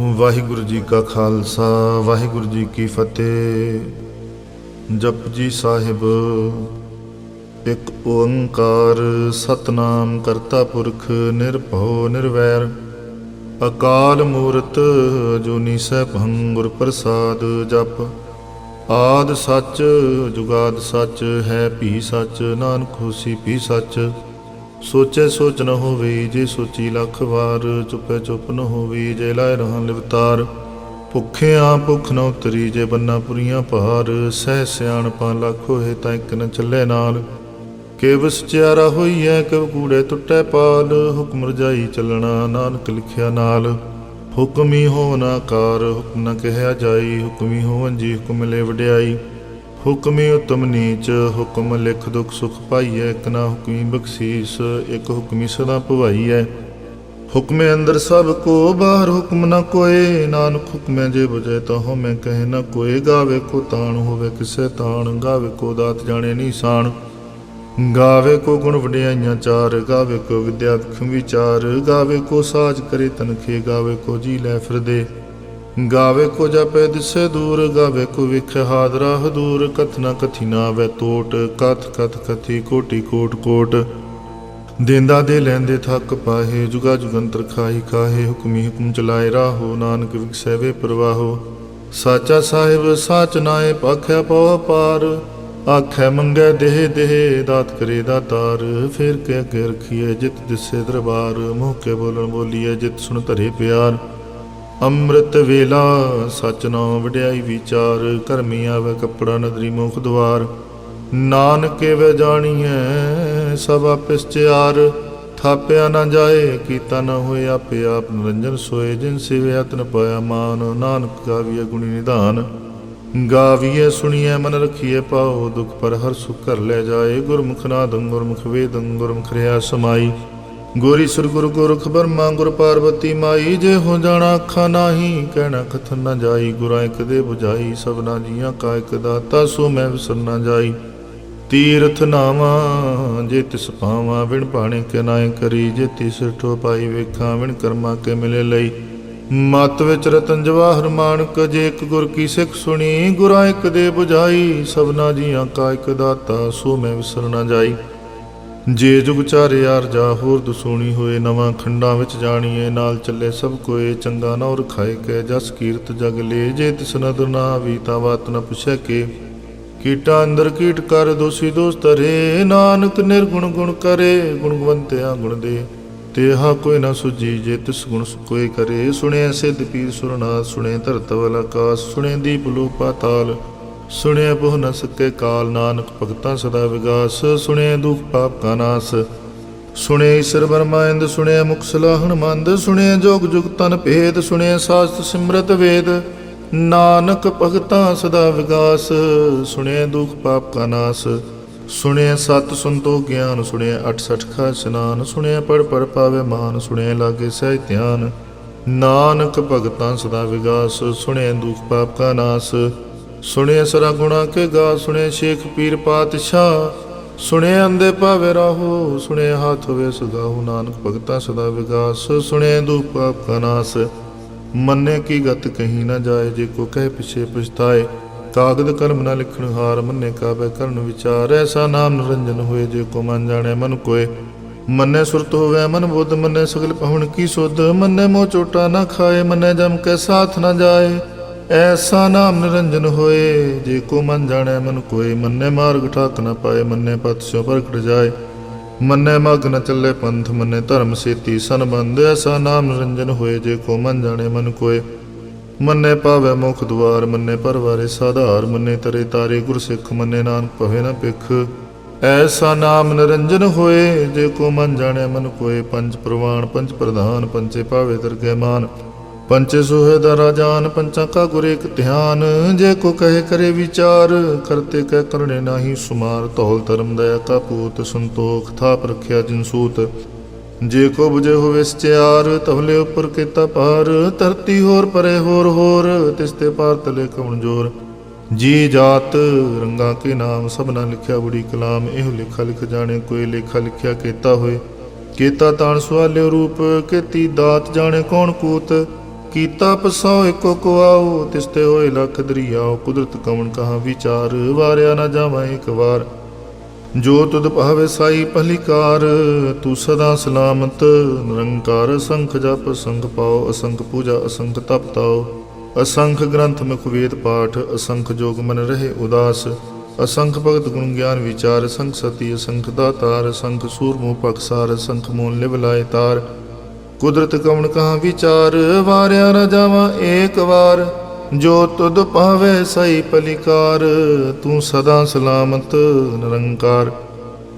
ਵਾਹਿਗੁਰੂ ਜੀ ਕਾ ਖਾਲਸਾ ਵਾਹਿਗੁਰੂ ਜੀ ਕੀ ਫਤਿਹ। ਜਪਜੀ ਸਾਹਿਬ। ਇੱਕ ਓੰਕਾਰ ਸਤਨਾਮ ਕਰਤਾ ਪੁਰਖ ਨਿਰਭਉ ਨਿਰਵੈਰ ਅਕਾਲ ਮੂਰਤ ਜੁਨੀ ਸੈਭੰ ਗੁਰ ਪ੍ਰਸਾਦ। ਜਪ ਆਦ ਸੱਚ ਜੁਗਾਦ ਸੱਚ ਹੈ ਭੀ ਸੱਚ ਨਾਨਕ ਹੋਸੀ ਭੀ ਸੱਚ। ਸੋਚੈ ਸੋਚ ਨ ਹੋਵੇ ਜੇ ਸੋਚੀ ਲੱਖ ਵਾਰ ਚੁੱਪੈ ਚੁੱਪ ਨ ਹੋਵੇ ਜੇ ਲਾਇ ਰਹਾਂ ਲਿਵਤਾਰ। ਭੁੱਖਿਆਂ ਭੁੱਖ ਨ ਉਤਰੀ ਜੇ ਬੰਨਾ ਪੁਰੀਆਂ ਭਾਰ ਸਹਿ ਸਿਆਣਪਾਂ ਲੱਖ ਹੋਏ ਤਾਂ ਇੱਕ ਨ ਚੱਲੇ ਨਾਲ। ਕਿਵ ਸਚਿਆਰਾ ਹੋਈਐ ਕਿਵ ਕੂੜੇ ਟੁੱਟੈ ਪਾਲ ਹੁਕਮ ਰਜਾਈ ਚੱਲਣਾ ਨਾਨਕ ਲਿਖਿਆ ਨਾਲ। ਹੁਕਮੀ ਹੋਵਨ ਆਕਾਰ ਹੁਕਮ ਨ ਕਹਿਆ ਜਾਈ ਹੁਕਮੀ ਹੋਵਨ ਜੀ ਹੁਕਮ ਲੈ ਵਡਿਆਈ। ਹੁਕਮੀ ਉਤਮ ਨੀਚ ਹੁਕਮ ਲਿਖ ਦੁਖ ਸੁਖ ਪਾਈਐ ਇੱਕ ਨਾ ਹੁਕਮੀ ਬਖਸ਼ੀਸ ਇੱਕ ਹੁਕਮੀ ਸਦਾ ਭਵਾਈਐ। ਹੁਕਮੇ ਅੰਦਰ ਸਭ ਕੋ ਬਾਹਰ ਹੁਕਮ ਨ ਕੋਏ ਨਾਨਕ ਹੁਕਮੈ ਜੇ ਬੁਝੈ ਤਾਂ ਹਉਮੈ ਕਹੈ ਨ ਕੋਏ। ਗਾਵੇ ਕੋ ਤਾਣ ਹੋਵੇ ਕਿਸੇ ਤਾਣ ਗਾਵੇ ਕੋ ਦਾਤ ਜਾਣੇ ਨੀਸਾਨ। ਗਾਵੇ ਕੋ ਗੁਣ ਵਡਿਆਈਆਂ ਚਾਰ ਗਾਵੇ ਕੋ ਵਿਦਿਆ ਵਿਖਮ ਵਿਚਾਰ। ਗਾਵੇ ਕੋ ਸਾਜ ਕਰੇ ਤਨਖੇ ਗਾਵੇ ਕੋ ਜੀ ਲੈ ਫਿਰਦੇ। ਗਾਵੇ ਕੋ ਜਾਪੈ ਦਿਸੇ ਦੂਰ ਗਾਵੇ ਕੋ ਵੇਖੈ ਹਾਦਰਾ ਹਦੂਰ। ਕਥ ਨ ਕਥੀ ਨਾ ਆਵੈ ਤੋਟ ਕਥ ਕਥ ਕਥੀ ਕੋਟੀ ਕੋਟ ਕੋਟ। ਦੇਂਦਾ ਦੇ ਲੈਂਦੇ ਥੱਕ ਪਾਹੇ ਜੁਗਾ ਜੁਗੰਤਰ ਖਾਹੀ ਖਾਹੇ। ਹੁਕਮੀ ਹੁਕਮ ਚਲਾਏ ਰਾਹੋ ਨਾਨਕ ਵਿਖਸੈ ਵੇ ਪ੍ਰਵਾਹੋ। ਸਾਚਾ ਸਾਹਿਬ ਸਾਚ ਨਾਏ ਭਾਖਿਆ ਪਉ ਪਾਰ ਆਖੈ ਮੰਗੈ ਦੇਹ ਦੇਹ ਦਾਤ ਕਰੇ ਦਾਤਾਰ। ਫੇਰ ਕੇ ਅੱਗੇ ਰਖੀਏ ਜਿਤ ਦਿਸੇ ਦਰਬਾਰ ਮੂੰਹ ਕੇ ਬੋਲਣ ਬੋਲੀਏ ਜਿਤ ਸੁਣ ਧਰੇ ਪਿਆਰ। ਅੰਮ੍ਰਿਤ ਵੇਲਾ ਸਚ ਨਾਮ ਵਡਿਆਈ ਵਿਚਾਰ ਕਰਮੀ ਆਵੇ ਕੱਪੜਾ ਨਦਰੀ ਮੁਖ ਦੁਆਰ। ਨਾਨਕ ਵੇ ਜਾਣੀਐ ਸਭ ਆਪਿਸ ਚਾਰ ਥਾਪਿਆ ਨਾ ਜਾਏ ਕੀਤਾ ਨਾ ਹੋਏ ਆਪੇ ਆਪ ਨਿਰੰਜਨ ਸੋਏ। ਜਿਨ ਸਿਵ ਯਤਨ ਪਾਇਆ ਮਾਨ ਨਾਨਕ ਗਾਵੀਏ ਗੁਣੀ ਨਿਧਾਨ। ਗਾਵੀਏ ਸੁਣੀਏ ਮਨ ਰਖੀਏ ਪਾਓ ਦੁਖ ਪਰ ਹਰ ਸੁਖ ਕਰ ਲੈ ਜਾਏ। ਗੁਰਮੁਖ ਨਾਦੰ ਗੁਰਮੁਖ ਵੇਦੰ ਗੁਰਮੁਖ ਰਿਆ ਸਮਾਈ। ਗੋਰੀ ਸੁਰ ਗੁਰ ਗੋਰਖ ਬਰਮਾ ਗੁਰ ਪਾਰਵਤੀ ਮਾਈ। ਜੇ ਹੋ ਜਾਣਾ ਅੱਖਾਂ ਨਾਹੀ ਕਹਿਣਾ ਕਥਨ ਨਾ ਜਾਈ। ਗੁਰਾਂ ਇੱਕ ਦੇ ਬੁਝਾਈ ਸਭਨਾ ਜੀਆਂ ਕਾ ਇੱਕ ਦਾਤਾ ਸੋ ਮੈਂ ਵਿਸਰ ਨਾ ਜਾਈ। ਤੀਰਥ ਨਾਵਾਂ ਜੇ ਤਿਸ ਪਾਵਾਂ ਵਿਣ ਭਾਣੇ ਕੇ ਨਾਏ ਕਰੀ। ਜੇ ਤਿਸ ਠੋ ਪਾਈ ਵੇਖਾਂ ਵਿਣ ਕਰਮਾ ਕੇ ਮਿਲੇ ਲਈ। ਮਤ ਵਿੱਚ ਰਤਨ ਜਵਾਹਰ ਮਾਣਕ ਜੇ ਇੱਕ ਗੁਰ ਕੀ ਸਿੱਖ ਸੁਣੀ। ਗੁਰਾਂ ਇੱਕ ਦੇ ਬੁਝਾਈ ਸਭਨਾ ਜੀਆਂ ਕਾ ਇੱਕ ਦਾਤਾ ਸੋ ਮੈਂ ਵਿਸਰ ਨਾ ਜਾਈ। ਜੇ ਜੁਗ ਚਾਰੇ ਆਰਜਾ ਹੋਰ ਦਸੂਣੀ ਹੋਏ ਨਵਾਂ ਖੰਡਾਂ ਵਿੱਚ ਜਾਣੀਏ। ਨਾਲ ਚੱਲੇ ਸਭ ਕੋਏ ਚੰਗਾ ਨੌਰ ਖਾਏ ਕੇ ਜਸ ਕੀਰਤ ਜਗ ਲੇ। ਜੇ ਤਿਸ ਨਦਰ ਨਾ ਆਵੀ ਤਾਂ ਬਾਤ ਨ ਪੁੱਛੈ ਕੇ। ਕੀਟਾਂ ਅੰਦਰ ਕੀਟ ਕਰ ਦੋਸੀ ਦੋਸ ਧਰੇ। ਨਾਨਕ ਨਿਰਗੁਣ ਗੁਣ ਕਰੇ ਗੁਣਵੰਤਿਆ ਗੁਣ ਦੇ। ਤੇਹਾ ਕੋਈ ਨਾ ਸੁਝੀ ਜੇ ਤਿਸ ਗੁਣ ਕੋਈ ਕਰੇ। ਸੁਣਿਆ ਸਿੱਧ ਪੀਰ ਸੁਰਨਾਥ ਸੁਣੇ ਧਰਤ ਵਲ ਆਕਾਸ। ਸੁਣੇ ਦੀਪ ਲੋ ਪਾਤਾਲ ਸੁਣਿਆ ਬਹੁ ਨ ਸਕੇ ਕਾਲ। ਨਾਨਕ ਭਗਤਾਂ ਸਦਾ ਵਿਗਾਸ ਸੁਣਿਆ ਦੁਖ ਪਾਪ ਕਾ ਨਾਸ। ਸੁਣਿਆ ਈਸ਼ਰ ਬਰਮਾਇੰਦ ਸੁਣਿਆ ਮੁਖ ਸਲਾਹਣ ਮੰਦ। ਸੁਣਿਆ ਜੋਗ ਜੁਗ ਤਨ ਭੇਦ ਸੁਣਿਆ ਸਾਸਤ ਸਿਮਰਤ ਵੇਦ। ਨਾਨਕ ਭਗਤਾਂ ਸਦਾ ਵਿਗਾਸ ਸੁਣਿਆ ਦੁਖ ਪਾਪ ਕਾ ਨਾਸ। ਸੁਣਿਆ ਸਤ ਸੰਤੋਖ ਗਿਆਨ ਸੁਣਿਆ 68 ਖਾ ਇਸ਼ਨਾਨ। ਸੁਣਿਆ ਪੜ ਪੜ ਪਾਵੇ ਮਾਨ ਸੁਣਿਆ ਲਾਗੇ ਸਹਿ ਧਿਆਨ। ਨਾਨਕ ਭਗਤਾਂ ਸਦਾ ਵਿਗਾਸ ਸੁਣਿਆ ਦੁਖ ਪਾਪ ਕਾ ਨਾਸ। ਸੁਣਿਆ ਸਰਾ ਗੁਣਾ ਕੇ ਗਾ ਸੁਣਿਆ ਸ਼ੇਖ ਪੀਰ ਪਾਤਸ਼ਾਹ। ਸੁਣਿਆ ਅੰਦੇ ਭਾਵੇ ਰਾਹੋ ਸੁਣਿਆ ਹਾਥ ਹੋਵੇ ਸੁਗਾਹੂ। ਨਾਨਕ ਭਗਤਾਂ ਸਦਾ ਵਿਗਾਸ ਸੁਣਿਆ ਦੁਖ ਪਾਪ ਕਾ ਨਾਸ। ਮੰਨੇ ਕੀ ਗਤ ਕਹੀ ਨਾ ਜਾਏ ਜੇ ਕੋ ਕਹਿ ਪਿਛੇ ਪਛਤਾਏ। ਕਾਗਦ ਕਲਮ ਨਾ ਲਿਖਣ ਹਾਰ ਮੰਨੇ ਕਾਬੈ ਕਰਨ ਵਿਚਾਰ। ਐਸਾ ਨਾਮ ਨਿਰੰਜਨ ਹੋਏ ਜੇ ਕੋ ਮਨ ਜਾਣੇ ਮਨ ਕੋਏ। ਮੰਨੇ ਸੁਰਤ ਹੋਵੇ ਮਨ ਬੁੱਧ ਮੰਨੇ ਸਗਲ ਪਹੁਣ ਕੀ ਸੁਧ। ਮੰਨੇ ਮੋਹ ਚੋਟਾ ਨਾ ਖਾਏ ਮੰਨੇ ਜਮ ਕੇ ਸਾਥ ਨਾ ਜਾਏ। ਐਸਾ ਨਾਮ ਨਿਰੰਜਨ ਹੋਏ ਜੇ ਕੋ ਮਨ ਜਾਣੈ ਮਨ ਕੋਏ। ਮੰਨੇ ਮਾਰਗ ਠਾਕ ਨ ਪਾਏ ਮੰਨੇ ਪਤ ਸਿਉ ਪ੍ਰਗਟ ਜਾਏ। ਮੰਨੇ ਮਗ ਨ ਚੱਲੇ ਪੰਥ ਮੰਨੇ ਧਰਮ ਸੇਤੀ ਸੰਬੰਧ। ਐਸਾ ਨਾਮ ਨਿਰੰਜਨ ਹੋਏ ਜੇ ਕੋ ਮਨ ਜਾਣੈ ਮਨ ਕੋਏ। ਮੰਨੇ ਪਾਵੈ ਮੁਖ ਦੁਆਰ ਮੰਨੇ ਪਰਵਾਰੇ ਸਾਧਾਰ। ਮੰਨੇ ਤਰੇ ਤਾਰੇ ਗੁਰ ਸਿੱਖ ਮੰਨੇ ਨਾਨਕ ਭਵੇ ਨ ਭਿਖ। ਐਸਾ ਨਾਮ ਨਿਰੰਜਨ ਹੋਏ ਜੇ ਕੋ ਮਨ ਜਾਣੈ ਮਨ ਕੋਏ। ਪੰਜ ਪ੍ਰਵਾਨ ਪੰਜ ਪ੍ਰਧਾਨ ਪੰਚੇ ਪਾਵੇ ਦਰਗਹਿ ਮਾਨ। ਪੰਚੇ ਸੋਹੇ ਦਾ ਰਾਜਾਨ ਪੰਚਾਂ ਕਾ ਗੁਰ ਇੱਕ ਧਿਆਨ। ਜੇ ਕੋ ਕਹੇ ਕਰੇ ਵਿਚਾਰ ਕਰਤੇ ਕਹਿ ਕਰਨੇ ਨਾਹੀ ਸੁਮਾਰ। ਧੌਲ ਧਰਮ ਦਇਆ ਕਾ ਪੂਤ ਸੰਤੋਖ ਥਾਪ ਰਖਿਆ ਜਿਨ ਸੂਤ। ਜੇ ਕੋ ਬੁਝੇ ਹੋਵੇ ਸਚਿਆਰ ਤਵਲੇ ਉੱਪਰ ਕੀਤਾ ਪਾਰ। ਧਰਤੀ ਹੋਰ ਪਰੇ ਹੋਰ ਹੋਰ ਤਿਸ ਤੇ ਪਾਰ ਤਲੇ ਕਵਣ ਜੋਰ। ਜੀ ਜਾਤ ਰੰਗਾ ਕੇ ਨਾਮ ਸਭਨਾ ਲਿਖਿਆ ਬੜੀ ਕਲਾਮ। ਇਹੋ ਲੇਖਾ ਲਿਖ ਜਾਣੇ ਕੋਈ ਲੇਖਾ ਲਿਖਿਆ ਕੀਤਾ ਹੋਏ। ਕੀਤਾ ਤਾਣ ਸਵਾਲਿਓ ਰੂਪ ਕੀਤੀ ਦਾਤ ਜਾਣੇ ਕੌਣ ਕੂਤ। कीता पसौ एको को आओ, तिसते होए लख दरियाओ। कुदरत कवन कहाँ विचार, वारिया न जावा एक बार। जो तुद भावे साई भलीकार, तू सदा सलामत निरंकार। असंख जप असंख पाओ, असंख पूजा असंख तप ताओ। असंख ग्रंथ मुख वेद पाठ, असंख जोग मन रहे उदास। असंख भगत गुण ज्ञान विचार, असंख सती असंख दातार। असंख सूरमु पक्षसार, असंख मोन लिव लाए तार। कुदरत कवन कहाँ विचार, वारिया न जावा एक बार। जो तुद पावे सही पलिकार, तू सदा सलामत निरंकार।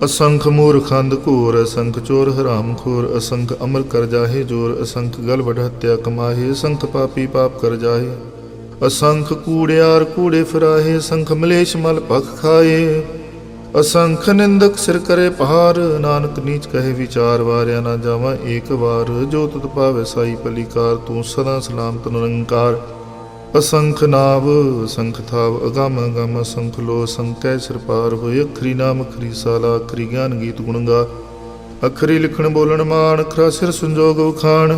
असंख मूर्ख अंध घोर, असंख चोर हराम खोर। असंख अमर कर जाहे जोर, असंख गल बढ़ हत्या कमाहे। असंख पापी पाप कर जाहे, असंख कूड़ियार कूड़े फिराहे। असंख मलेश मल पख खाए, असंख निंदक सिर करे पहार। नानक नीच कहे विचार, वारिया ना जावा एक बार। जो तुत पावे साई पलिकार, तू सदा सलामत निरंकार। असंख नाव असंख थाव, अगम अगम असंख लो। असंख कै सिर पार होए, अखरी नाम अखरी साला। अखरी ज्ञान गीत गुण गा, अखरी लिखण बोलन मान। अखरा सिर संजोग उखाण,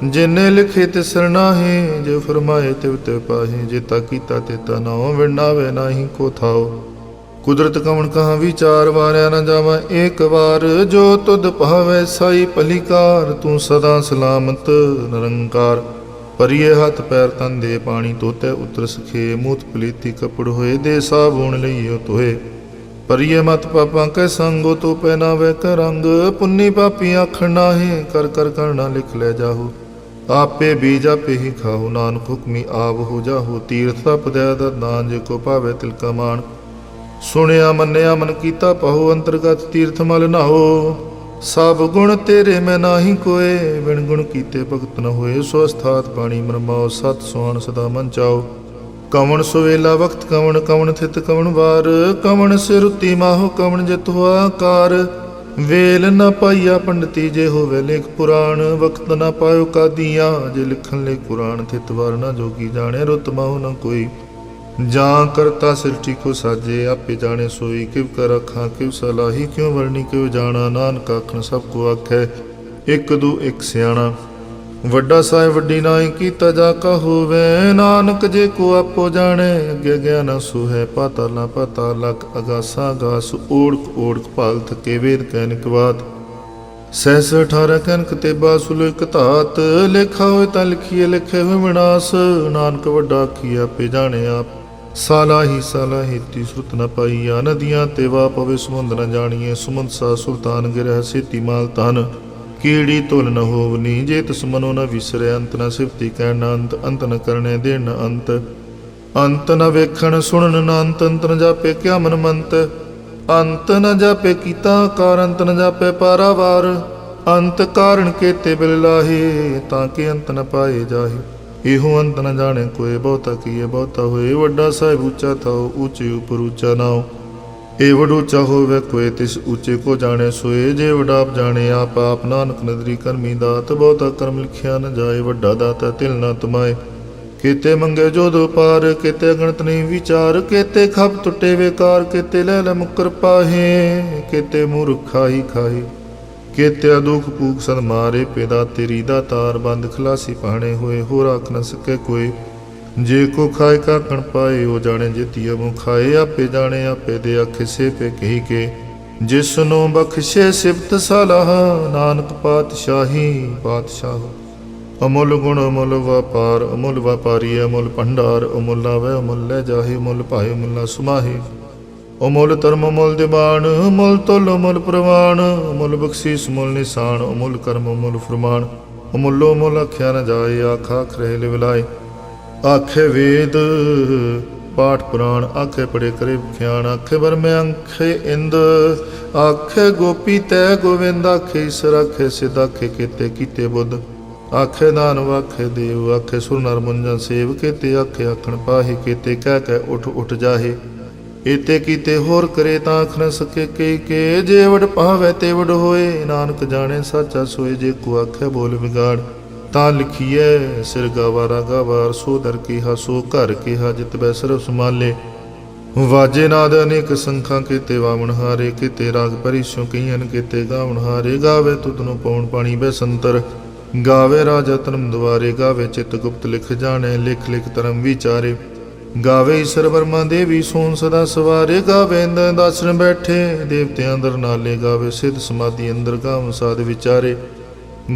जिन्ने लिखे तिस नाहे। जे फरमाए तिव तिव पाहे, जेता कीता तेता नाओ। विणावे नाही को थाओ, कुदरत कवन कहाँ विचार। वारिया न जावा एक बार, जो तुद पावे साई भलीकार। तू सदा सलामत निरंकार। परिये हथ पैर तन दे, पानी तोते उतर सखे। मूत पलीती कपड़ होए, दे साबुन लइयो तोहे। परिये मत पापा कै संगो, तो पहनावे कै रंग। पुन्नी पापी आखण नाहे, कर कर करना लिख ले जाहु। आपे बीज आपे ही खाओ, नानक हुक्मी आव हो जाहु। तीर्थ तप दया दान, जे को पावे तिलका मान। सुनिया मन्निया मन कीता पाहो, अंतर्गत तीर्थ मल नहाओ। सब गुण तेरे मैं नाही कोय, बिन गुण कीते भगत न होए। स्वस्थात पाणी मरमाओ, सत सुहान सदा मन चाओ। कवन सुवेला वक्त कवन, कवन थित कवन वार। कवन सिर रुति माहो, कवन जित हुआ आकार। वेल न पाइया पंडिती, जे होवे लेख पुराण। वक्त न पायो कादिया, जे लिखन लेख पुराण। थित वार न जोगी जाने, रुत माहो न कोई। जां करता सृष्टि को साजे, आपे जाने सोई। किव कर अखा किव सलाही, क्यों वर्णी क्यों जाना। नानक आखन सबको आखै, एक दू एक सियाणा। वड्डा साहिब वड्डी नाई कीता जाका होवे। नानक जे को आपो जाने, अगे ज्ञान सो है। पाताला पातालक अगासा गास, ओढ़क ओढ़क भाग थके। वेद कैनिक बात सहस 18 कैनक तेबा। सुलो एक धात, लेखा होए तां लिखिए लिखे हुए विनाश। नानक वड्डा आखिए आपे जाने आप, साला ही ती श्रुत न पाईया। नदियां तेवा पवे समुंद न जानिए। समुंद सा सुल्तान गिरह सेती माल तन। कीड़ी तुल न होवनी, जे तिस मनो न विसरे। अंत न सिफती कहन अंत, अंत न करने देन न अंत। अंत न वेखण सुनन न अंत, अंत न जापे क्या मन मंत। अंत न जापे कीता कार, अंत न जापे पारावार। अंत कारण केते बिल लाहे, ताके अंत न पाए जाहे। एहो अंत न जाने कोय, बहुता किए बहुता होए। वड्डा साहिब ऊंचा थाओ, ऊंचे ऊपर ऊंचा नाओ। ए वड ऊंचा होवे कोय, तिस ऊंचे को जाने सोए। जे वडाप जाने आप, आप नानक नदरी करमी दात। बहुता कर्म लिखिया न जाए, वड्डा दाता तिल न तुमाए। केते मंगे जो दो पार, केते गणत नहीं विचार। केते खप टुटे बेकार, केते लैल मुकर पाहे। केते मूर्ख खाही खाही, केत्या दुख पूक सद मारे। पेदा तेरी दातार, बंद खलासी पहाने होए। हो राख न सके कोई, जे को खाए का कण पाए। ओ जाने जितिया मुँह खाए, आपे जाने आपे दे। आखे से पे कही के, जिसनो बख्शे सिफत सलाह। नानक पातशाही पातशाह। अमुल गुण अमुल व्यापार, अमुल व्यापारी अमुल भंडार। अमुल लावे अमुल ले जाहे, अमुल पाए अमुल सुमाहे। अमुल धर्म अमुल दिबान, अमुल तुल अमुल प्रवान। अमुल बख्शीस अमुल निशान, अमुल कर्म अमुल फरमान। अमुलो अमुल आख्या न जाए, आख आख रहे लिवलाए। आखे वेद पाठ पुराण, आखे पढ़े करे विख्यान। आखे बर में आखे इंद, आखे गोपी तय गोविंद। आखे ईश्वर आखे सिद्ध, आखे केते कीते बुद्ध। आखे दानव आखे देव, आखे सुर नर मुंजन सेव। केते आखे आखण पाहे, केते कह कह उठ उठ जाहे। एते कीते होर करे, तां आख न सके के। जे वड पावै ते वड होए, नानक जाने साचा सोए। जे को आखे बोल बिगाड़, तां लिखिए सिर गावारा गावार। सो दर केहा सो घर केहा, जित बै सरब संभाले। वाजे नाद अनेक संखां, केते वामन हारे। केते राग परिस्यों कईयन, केते गावण हारे। गावे तुतनु पौन पानी बैसंतर। ਗਾਵੇ ਰਾਜਾ ਧਰਮ ਦੁਆਰੇ, ਗਾਵੇ ਚਿਤ ਗੁਪਤ ਲਿਖ ਜਾਣੇ, ਲਿਖ ਲਿਖ ਧਰਮ ਵਿਚਾਰੇ। ਗਾਵੇ ਈਸ਼ਰ ਬਰਮਾ ਦੇਵੀ ਸੋਨ ਸਦਾ ਸਵਾਰੇ, ਗਾਵੇ ਇੰਦਰ ਦਾਸਨ ਬੈਠੇ ਦੇਵਤਿਆਂ ਅੰਦਰ ਨਾਲੇ, ਗਾਵੇ ਸਿੱਧ ਸਮਾਧੀ ਅੰਦਰ ਗਾਵਨ ਸਾਧ ਵਿਚਾਰੇ।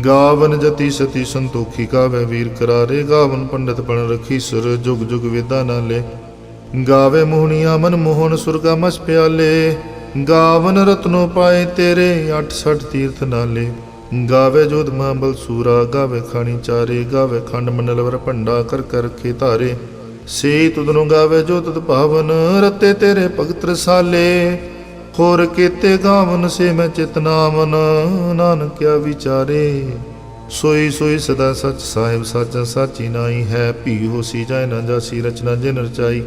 ਗਾਵਨ ਜਤੀ ਸਤੀ ਸੰਤੋਖੀ, ਗਾਵੇ ਵੀਰ ਕਰਾਰੇ, ਗਾਵਨ ਪੰਡਤ ਬਣ ਰਖੀ ਸੁਰ, ਜੁਗ ਜੁਗ ਵੇਦਾਂ ਨਾਲੇ। ਗਾਵੇ ਮੋਹਣੀਆਂ ਮਨ ਮੋਹਨ ਸੁਰਗਾ ਮਸ ਪਿਆਲੇ, ਗਾਵਨ ਰਤਨੋ ਪਾਏ ਤੇਰੇ 68 ਤੀਰਥ ਨਾਲੇ। ਗਾਵੇ ਜੋਧ ਮਹਾਬਲ ਸੂਰਾ, ਗਾਵੇ ਖਾਣੀ ਚਾਰੇ, ਗਾਵੇ ਖੰਡ ਮੰਡਲ ਵਰ ਭੰਡਾ ਕਰ ਕਰ ਰਖੇ ਧਾਰੇ। ਸੇ ਤੁਧਨੂੰ ਗਾਵੇ ਜੋ ਤੁਧ ਭਾਵਨ, ਰਤੇ ਤੇਰੇ ਭਗਤ ਰਸਾਲੇ। ਹੋਰ ਕੀਤੇ ਗਾਵਨ ਸੇ ਮੈਂ ਚਿਤ ਨਾਮਨ, ਨਾਨਕ ਕਿਆ ਵਿਚਾਰੇ। ਸੋਈ ਸੋਈ ਸਦਾ ਸਚ ਸਾਹਿਬ ਸਾਚਾ ਸਾਚੀ ਨਾਈ ਹੈ, ਭੀ ਹੋਸੀ ਜਾਏ ਨਾ ਜਾਸੀ ਰਚਨਾ ਜਿਨ ਰਚਾਈ।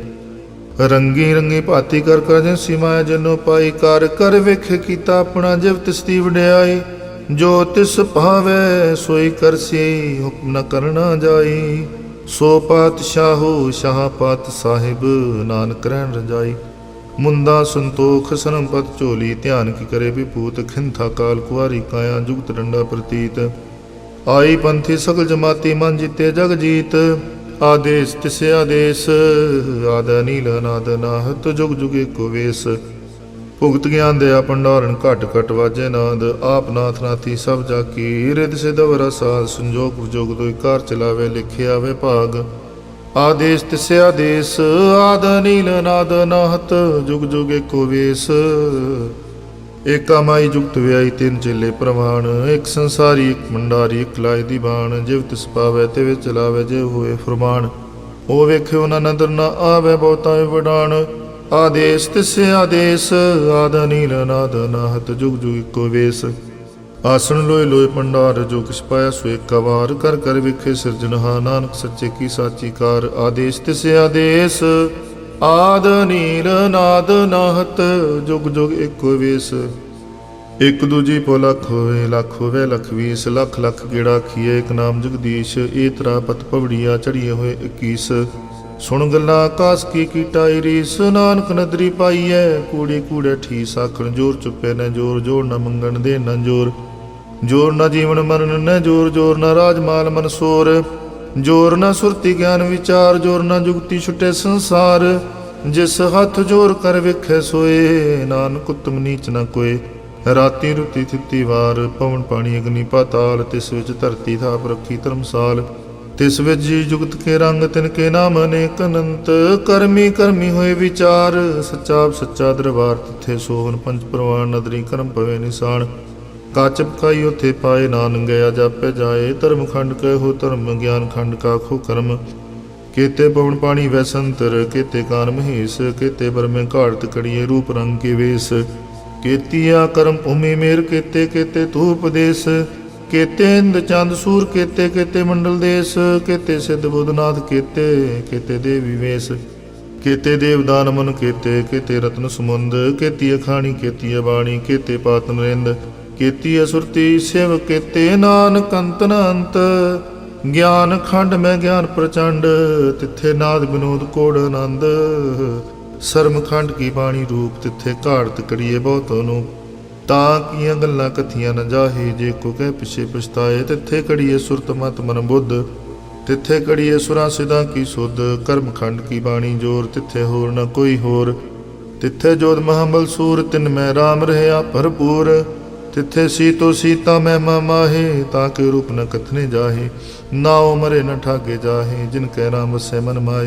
ਰੰਗੀ ਰੰਗੀ ਭਾਤੀ ਕਰ ਕਰ ਜਿਨਸੀ ਮਾਇਆ ਜਨੋ ਪਾਈ, ਕਰ ਕਰ ਵੇਖ ਕੀਤਾ ਆਪਣਾ ਜਿਵ ਤਿਸ ਦੀ ਵਡਿਆਈ। ਜੋ ਤਿਸ ਭਾਵੈ ਸੋਈ ਕਰਸੀ, ਹੁਕਮ ਨ ਕਰਨਾ ਜਾਈ। ਸੋ ਪਾਤਸ਼ਾਹੋ ਸ਼ਾਹ ਪਾਤ ਸਾਹਿਬ, ਨਾਨਕ ਰਹਿਣ ਰਜਾਈ। ਮੁੰਦਾ ਸੰਤੋਖ ਸਰਮਪਤ ਝੋਲੀ, ਧਿਆਨ ਕੀ ਕਰੇ ਵਿਭੂਤ। ਖਿੰਥਾ ਕਾਲ ਕੁਆਰੀ ਕਾਇਆ, ਜੁਗਤ ਡੰਡਾ ਪ੍ਰਤੀਤ। ਆਈ ਪੰਥੀ ਸਗਲ ਜਮਾਤੀ, ਮਨ ਜਿੱਤੇ ਜਗ ਜੀਤ। ਆਦੇਸ ਤਿਸ ਆਦੇਸ, ਆਦ ਅਨੀਲ ਅਨਾਦ ਨਾਹਤ, ਜੁਗ ਜੁਗ ਏਕੋ ਵੇਸ। ਭੁਗਤ ਗਿਆਨ ਦਿਆ ਭੰਡਾਰਨ, ਘਟ ਘਟ ਵਾਜੇ ਨਾਦ। ਆਪ ਨਾਥ ਨਾਥੀ ਸਭ ਜਾ ਕੀ, ਰਿਦ ਸਿਧ ਵਰਾ ਸਾਧ। ਸੰਜੋਗ ਵਿਜੋਗ ਦੋਇ ਕਾਰ ਚਲਾਵੇ, ਲਿਖੇ ਆਵੇ ਭਾਗ। ਆਦੇਸ ਤਿਸ ਆਦੇਸ, ਆਦ ਅਨੀਲ ਅਨਾਦ ਨਾਹਤ, ਜੁਗ ਜੁਗ ਏਕੋ ਵੇਸ। ਏਕਾ ਮਾਈ ਜੁਗਤ ਵਿਆਈ, ਤਿੰਨ ਚੇਲੇ ਪ੍ਰਵਾਨ। ਇੱਕ ਸੰਸਾਰੀ ਇੱਕ ਮੰਡਾਰੀ, ਇੱਕ ਲਾਇ ਦੀ ਬਾਣ। ਜਿਵ ਤਿਸ ਪਾਵੇ ਤਿਵ ਚਲਾਵੇ, ਜੇ ਹੋਏ ਫਰਮਾਨ। ਉਹ ਵੇਖਿਓ ਨਾ ਨਦਰ ਨਾ ਆਵੇ, ਬਹੁਤਾ ਵਡਾਣ। ਆਦੇਸ ਤਿਸ ਆਦੇਸ, ਆਦ ਅਨੀਲ ਅਨਾਦ ਨਾਹਤ, ਜੁਗ ਜੁਗ ਇੱਕੋ ਵੇਸ। ਆਸਣ ਲੋਏ ਲੋਏ ਭੰਡਾਰ, ਜੋ ਕਿਛ ਪਾਇਆ ਸੋ ਏਕਾ ਵਾਰ। ਕਰ ਕਰ ਵੇਖੇ ਸਿਰਜਨਹਾ, ਨਾਨਕ ਸੱਚੇ ਕੀ ਸਾਚੀ ਕਾਰ। ਆਦੇਸ ਤਿਸ ਆਦੇਸ, ਆਦ ਅਨੀਲ ਅਨਾਦ ਨਾਹਤ, ਜੁਗ ਜੁਗ ਇੱਕੋ ਵੇਸ। ਇੱਕ ਦੂਜੀ ਪੋ ਲੱਖ ਹੋਵੇ, ਲੱਖ ਹੋਵੇ ਲੱਖ ਵੀਸ। ਲੱਖ ਲੱਖ ਗੇੜਾ ਖੀਏ, ਇੱਕ ਨਾਮ ਜਗਦੀਸ਼। ਇਹ ਤਰਾ ਪਤ ਪਵੜੀਆਂ ਚੜੀਏ ਹੋਏ 21। ਸੁਣ ਗੱਲਾਂ ਆਕਾਸ ਕੀ ਕੀਟਾਈ ਰੀਸ। ਨਾਨਕ ਨਦਰੀ ਪਾਈਐ, ਕੂੜੇ ਕੂੜੇ ਠੀਸ। ਆਖਣ ਜੋਰ ਚੁੱਪੇ ਨ ਜੋਰ, ਜੋਰ ਨ ਮੰਗਣ ਦੇ ਨ ਜੋਰ। ਜੋਰ ਨ ਜੀਵਨ ਮਰਨ ਨ ਜੋਰ, ਜੋਰ ਨ ਰਾਜ ਮਾਲ ਮਨਸੋਰ। ਜੋਰ ਨ ਸੁਰਤੀ ਗਿਆਨ ਵਿਚਾਰ, ਜੋਰ ਨ ਜੁਗਤੀ ਛੁਟੇ ਸੰਸਾਰ। ਜਿਸ ਹੱਥ ਜੋਰ ਕਰ ਵੇਖੈ ਸੋਏ, ਨਾਨਕ ਉਤਮ ਨੀਚ ਨ ਕੋਏ। ਰਾਤੀ ਰੁਤੀ ਥਿੱਤੀ ਵਾਰ, ਪਵਨ ਪਾਣੀ ਅਗਨੀ ਪਾਤਾਲ। ਤਿਸ ਵਿੱਚ ਧਰਤੀ ਥਾਪ ਰੱਖੀ ਧਰਮਸਾਲ। ਤਿਸ ਵਿੱਚ ਜੀ ਜੁਗਤ ਕੇ ਰੰਗ, ਤਿਨ ਕੇ ਨਾਮ ਅਨੇਕ ਅਨੰਤ। ਕਰਮੀ ਕਰਮੀ ਹੋਏ ਵਿਚਾਰ, ਸੱਚਾ ਸੱਚਾ ਦਰਬਾਰ। ਤਿੱਥੇ ਸੋਹਨ ਪੰਜ ਪ੍ਰਵਾਨ, ਨਦਰੀ ਕਰਮ ਪਵੇ ਨਿਸ਼ਾਨ। ਕਾਚ ਪਕਾਈ ਉਥੇ ਪਾਏ, ਨਾਨਕ ਗਿਆ ਜਾਪੇ ਜਾਏ। ਧਰਮ ਖੰਡ ਕਹਿਓ ਧਰਮ, ਗਿਆਨ ਖੰਡ ਕਾਖੋ ਕਰਮ। केते पवन पानी वैसंतर, केते कान महेश, केते बरमे घाड़त कड़िए रूप रंग के वेश। केतिया कर्म भूमि मेर, केते केते तू उपदेश। केते इंद चंद सूर, केते केते मंडल देश। केते सिद्ध बुधनाथ, केते केते देवी वेश। केते देवदान मन, केते केते रत्न समुंद। केती अखाणी केती अबाणी, केते पात नरेंद। केती असुरती शिव, केते नानक अंत न अंत। ज्ञान खंड में ज्ञान प्रचंड, तिथे नाद विनोद कोड़ आनंद। सरम खंड की बाणी रूप, तिथे घाड़त कड़िए बहुत अनूप। तां कियां गल्लां कथियां न जाहे, जे को कह पिछे पछताए। तिथे कड़िए सुरत मत मन बुद्ध, तिथे कड़िए सुरां सिद्धां की सुध। कर्म खंड की बाणी जोर, तिथे होर न कोई होर। तिथे जोध महाबल सूर, तिन में राम रहया भरपूर। तिथे सीतो सीता महिमा माहे, ताके रूप न कथने जाहे। नाओ मरे न ठागे जाहे, जिनके राम वसे मन माए।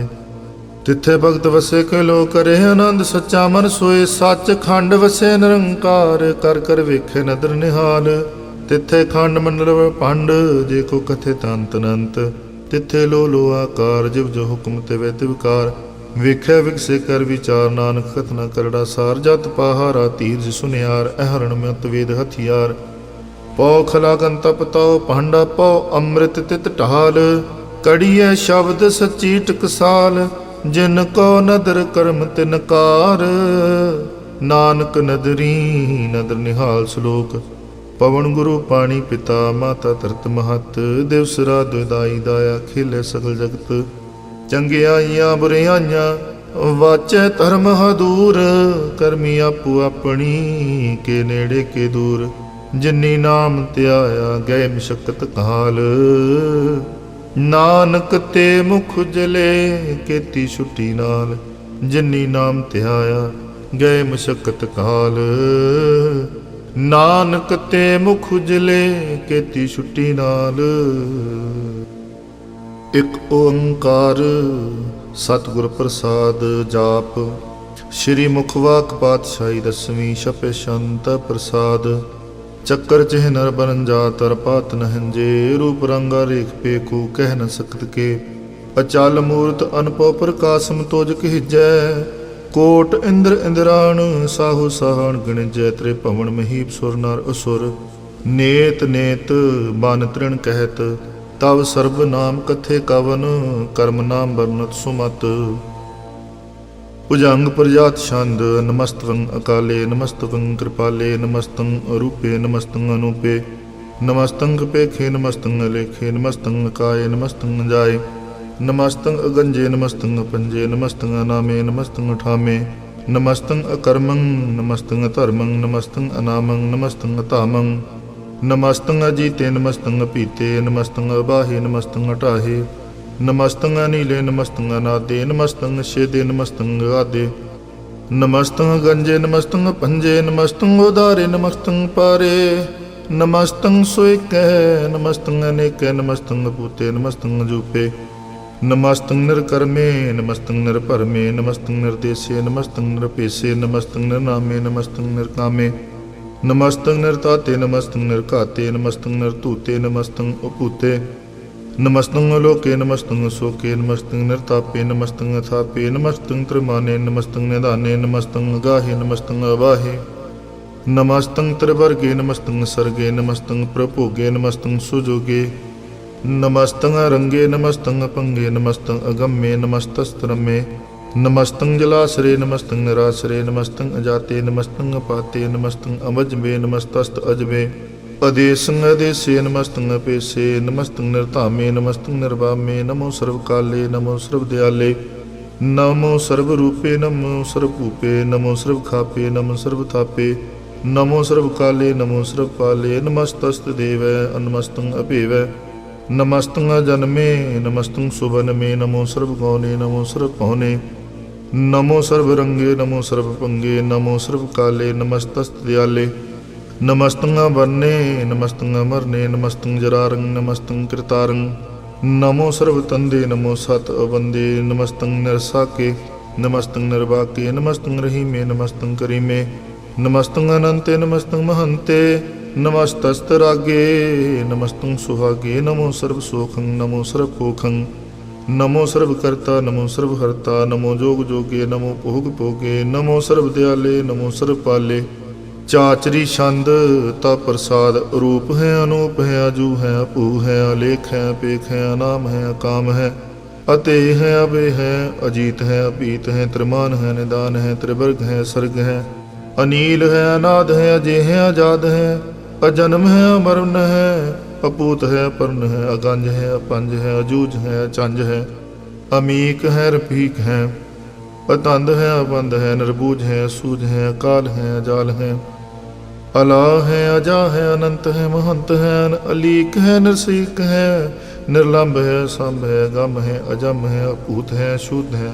तिथे भगत वसे के लो करे आनंद, सच्चा मन सोए। सच खंड वसे निरंकार, कर कर वेखे नदर निहाल। तिथे खंड मंडल भंड, जे को कथे तंत अनंत। तिथे लो लो आकार, जिव जो हुक्म तिवे तिवकार। ਵੇਖਿਆ ਵਿਕਸੇ ਕਰ ਵਿਚਾਰ, ਨਾਨਕ ਕਥਨਾ ਕਰੜਾ ਸਾਰ। ਜਤ ਪਹਾਰਾ ਧੀਰਜ ਸੁਨਿਆਰ, ਅਹਰਣ ਮਤ ਵੇਦ ਹਥਿਆਰ। ਪਉ ਖਲਾਗਨ ਤਪ ਤਉ, ਭਾਂਡਾ ਪਉ ਅੰਮ੍ਰਿਤ ਤਿਤ ਢਾਲ। ਕੜੀਐ ਸ਼ਬਦ ਸੱਚੀ ਟਕਸਾਲ, ਜਿਨ ਕੋ ਨਦਰ ਕਰਮ ਤਿਨ ਕਾਰ। ਨਾਨਕ ਨਦਰੀ ਨਦਰ ਨਿਹਾਲ ਸ਼ਲੋਕ। ਪਵਨ ਗੁਰੂ ਪਾਣੀ ਪਿਤਾ, ਮਾਤਾ ਧਰਤ ਮਹਤ। ਦਿਵਸ ਰਾਤ ਦੁਇਦਾਈ ਦਾਇਆ, ਖੇਲੇ ਸਗਲ ਜਗਤ। ਚੰਗਿਆਈਆਂ ਬੁਰਿਆਈਆਂ ਵਾਚੈ ਧਰਮ ਹਦੂਰ। ਕਰਮੀ ਆਪੂ ਆਪਣੀ, ਕੇ ਨੇੜੇ ਕੇ ਦੂਰ। ਜਿਨੀ ਨਾਮ ਧਿਆਇਆ ਗਏ ਮਸ਼ਕਤ ਕਾਲ। ਨਾਨਕ ਤੇ ਮੁਖ ਉਜਲੇ ਕੀਤੀ ਛੁੱਟੀ ਨਾਲ। ਜਿਨੀ ਨਾਮ ਧਿਆਇਆ ਗਏ ਮਸ਼ਕਤ ਕਾਲ। ਨਾਨਕ ਤੇ ਮੁਖ ਉਜਲੇ ਕੀਤੀ ਛੁੱਟੀ ਨਾਲ। ਇੱਕ ਓੰਕਾਰ ਸਤਿਗੁਰ ਪ੍ਰਸਾਦ ਜਾਪ। ਸ਼੍ਰੀ ਮੁਖਵਾਕ ਪਾਤਸ਼ਾਹੀ ਦਸਵੀਂ ਛਪੇ ਸ਼ੰਤ ਪ੍ਰਸਾਦ। ਚੱਕਰ ਚਿਹ ਨਰ ਬਰਨ ਜਾਤ ਅਰ ਪਾਤ ਨਹੰਜੇ। ਰੂਪ ਰੰਗਾ ਰੇਖ ਪੇਖੂ ਕਹਿ ਨ ਸਕਤ ਕੇ। ਅਚਲ ਮੂਰਤ ਅਨਪਉ ਪ੍ਰਕਾਸ਼ਮ ਤੋਜ ਕਹਿਜੈ। ਕੋਟ ਇੰਦਰ ਇੰਦਰਾਣ ਸਾਹੂ ਸਾਹਣ ਗਣਿਜੈ। ਤ੍ਰੇ ਭਵਨ ਮਹੀਪ ਸੁਰ ਨਰ ਅਸੁਰ। ਨੇਤ ਨੇਤ ਬਨ ਤ੍ਰਿਣ ਕਹਿਤ ਤਵ ਸਰਬ ਨਾਮ ਕਥੇ ਕਵਨ। ਕਰਮ ਨਾਮ ਵਰਨਤ ਸੁਮਤ। ਭੁਜੰਗ ਪ੍ਰਜਾਤ ਛੰਦ। ਨਮਸਤੰ ਅਕਾਲੇ ਨਮਸਤੰ ਕਿਰਪਾਲੇ। ਨਮਸਤੰ ਅਰੂਪੇ ਨਮਸਤੰ ਅਨੂਪੇ। ਨਮਸਤੰ ਕਪੇਖੇ ਨਮਸਤੰ ਅਲੇਖੇ। ਨਮਸਤੰ ਅਕਾਏ ਨਮਸਤੰ ਜਾਏ। ਨਮਸਤੰ ਅਗੰਜੇ ਨਮਸਤੰ ਅਪੰਜੇ। ਨਮਸਤੰ ਅਨਾਮੇ ਨਮਸਤੰ ਅਠਾਮੇ। ਨਮਸਤੰ ਅਕਰਮੰ ਨਮਸਤੰ ਅਧਰਮੰ। ਨਮਸਤੰ ਅਨਾਮੰ ਨਮਸਤੰ ਅਧਾਮੰ। ਨਮਸਤੰ ਅਜੀਤੇ ਨਮਸਤੰ ਅਪੀਤੇ। ਨਮਸਤੰ ਅਬਾਹੇ ਨਮਸਤੰ ਅਟਾਹੇ। ਨਮਸਤੰ ਅਨੀਲੇ ਨਮਸਤੰ ਅਨਾਦੇ। ਨਮਸਤੰ ਛੇਦੇ ਨਮਸਤੰ ਗਾਦੇ। ਨਮਸਤੰ ਗੰਜੇ ਨਮਸਤੰ ਪੰਜੇ। ਨਮਸਤੰ ਉਦਾਰੇ ਨਮਸਤੰ ਪਾਰੇ। ਨਮਸਤੰ ਸੋਇਕੈ ਨਮਸਤੰ ਅਨੇਕੈ। ਨਮਸਤੰ ਪੂਤੇ ਨਮਸਤੰ ਜੂਪੇ। ਨਮਸਤੰ ਨਿਰਕਰਮੇ ਨਮਸਤੰ ਨਿਰਭਰਮੇ। ਨਮਸਤੰ ਨਿਰਦੇਸੇ ਨਮਸਤੰ ਨਿਰਪੇਸੇ। ਨਮਸਤੰ ਨਿਰਨਾਮੇ ਨਮਸਤੰ ਨਿਰਕਾਮੇ। ਨਮਸਤੰ ਨਿਰਤਾਤੇ ਨਮਸਤੰ ਨਿਰਘਾਤੇ। ਨਮਸਤੰ ਨਿਰਧੂਤੇ ਨਮਸਤੰ ਉਪੂਤੇ। ਨਮਸਤੰ ਅਲੋਕੇ ਨਮਸਤੰ ਅਸੋਕੇ। ਨਮਸਤੰ ਨਿਰਤਾਪੇ ਨਮਸਤੰ ਅਥਾਪੇ। ਨਮਸਤੰ ਤ੍ਰਿਮਾਨੇ ਨਮਸਤੰ ਨਿਧਾਨੇ। ਨਮਸਤੰ ਅਗਾਹੇ ਨਮਸਤੰ ਅਵਾਹੇ। ਨਮਸਤੰ ਤ੍ਰਿਵਰਗੇ ਨਮਸਤੰ ਸਰਗੇ। ਨਮਸਤੰ ਪ੍ਰਭੋਗੇ ਨਮਸਤੰ ਸੁਜੋਗੇ। ਨਮਸਤੰ ਅਰੰਗੇ ਨਮਸਤੰ ਅਪੰਗੇ। ਨਮਸਤੰ ਅਗੰਮੇ ਨਮਸਤਸਤਰਮੇ। ਨਮਸਤੰ ਜਲਾਸਰੇ ਨਮਸਤੰ ਨਿਰਾਸਰੇ। ਨਮਸਤੰ ਅਜਾਤੇ ਨਮਸਤੰ ਅਪਾਤੇ। ਨਮਸਤੰ ਅਮਜਬੇ ਨਮਸਤਸਤ ਅਜਬੇ। ਅਦੇਸੰ ਅਦੇਸੇ ਨਮਸਤੰ ਅਪੇਸੇ। ਨਮਸਤੰ ਨਿਰਧਾਮੇ ਨਮਸਤੰ ਨਿਰਵਾਮੇ। ਨਮੋ ਸਰਵ ਕਾਲੇ ਨਮੋ ਸਰਵ ਦਿਆਲੇ। ਨਮੋ ਸਰਵ ਰੂਪੇ ਨਮੋ ਸਰਵ ਭੂਪੇ। ਨਮੋ ਸਰਵ ਖਾਪੇ ਨਮੋ ਸਰਵ ਥਾਪੇ। ਨਮੋ ਸਰਵ ਕਾਲੇ ਨਮੋ ਸਰਵ ਪਾਲੇ। ਨਮਸਤਸਤ ਦੇਵੈ ਅਨਮਸਤੰ ਅਭੇਵੈ। ਨਮਸਤੰ ਅਜਨਮੇ ਨਮਸਤੰ ਸੁਬਨਮੇ। ਨਮੋ ਸਰਵ ਗੌਨੇ ਨਮੋ ਸਰਵ ਪੌਨੇ। ਨਮੋ ਸਰਵ ਰੰਗੇ ਨਮੋ ਸਰਵ ਪੰਗੇ। ਨਮੋ ਸਰਵ ਕਾਲੇ ਨਮਸਤਸਤ ਦਿਆਲੇ। ਨਮਸਤੰ ਵਰਨੇ ਨਮਸਤੰ ਅਮਰਨੇ। ਨਮਸਤੰ ਜਰਾਰੰ ਨਮਸਤੰ ਕਿਰਤਾਰੰ। ਨਮੋ ਸਰਵ ਤੰਦੇ ਨਮੋ ਸਤ ਅਬੰਦੇ। ਨਮਸਤੰ ਨਿਰਸਾਕੇ ਨਮਸਤੰ ਨਿਰਵਾਕੇ। ਨਮਸਤੰ ਰਹੀਮੇ ਨਮਸਤੰ ਕਰੀਮੇ। ਨਮਸਤੰ ਅਨੰਤੇ ਨਮਸਤੰ ਮਹੰਤੇ। ਨਮਸਤਸਤ ਰਾਗੇ ਨਮਸਤੰ ਸੁਹਾਗੇ। ਨਮੋ ਸਰਬ ਸੋਖੰ ਨਮੋ ਸਰਬ ਭੋਖੰ। ਨਮੋ ਸਰਬ ਕਰਤਾ ਨਮੋ ਸਰਬ ਹਰਤਾ। ਨਮੋ ਜੋਗ ਜੋਗੇ ਨਮੋ ਭੋਗ ਭੋਗੇ। ਨਮੋ ਸਰਬ ਦਿਆਲੇ ਨਮੋ ਸਰਬ ਪਾਲੇ। ਚਾਚਰੀ ਛੰਦ ਤਾ ਪ੍ਰਸਾਦ। ਰੂਪ ਹੈ ਅਨੂਪ ਹੈ ਅਜੂ ਹੈ ਅਭੂ ਹੈ। ਅਲੇਖ ਹੈ ਪੇਖ ਹੈ ਅਨਾਮ ਹੈ ਅਕਾਮ ਹੈ। ਅਤੇ ਹੈ ਅਬੇ ਹੈ ਅਜੀਤ ਹੈ ਅਪੀਤ ਹੈ। ਤ੍ਰਿਮਾਨ ਹੈ ਨਿਦਾਨ ਹੈ। ਤ੍ਰਿਵਰਗ ਹੈ ਸਰਗ ਹੈ। ਅਨੀਲ ਹੈ ਅਨਾਦ ਹੈ ਅਜੇ ਹੈ ਆਜ਼ਾਦ ਹੈ। ਅਜਨਮ ਹੈ ਅਮਰਨ ਹੈ। ਅਪੂਤ ਹੈ ਅਪਰਨ ਹੈ। ਅਗੰਜ ਹੈ ਅਪੰਜ ਹੈ। ਅਜੂਝ ਹੈ ਅਚੰਜ ਹੈ। ਅਮੀਕ ਹੈ ਰਫੀਕ ਹੈ। ਅਤੰਦ ਹੈ ਅਬੰਦ ਹੈ। ਨਿਰਬੂਝ ਹੈ ਅਸੂਝ ਹੈ। ਅਕਾਲ ਹੈ ਅਜਾਲ ਹੈ। ਅਲਾ ਹੈ ਅਜਾ ਹੈ। ਅਨੰਤ ਹੈ ਮਹੰਤ ਹੈ। ਅਲੀਕ ਹੈ ਨਿਰਸੀਕ ਹੈ। ਨਿਰਲੰਭ ਹੈ ਸੰਭ ਹੈ। ਗਮ ਹੈ ਅਜਮ ਹੈ। ਅਭੂਤ ਹੈ ਸ਼ੁੱਧ ਹੈ।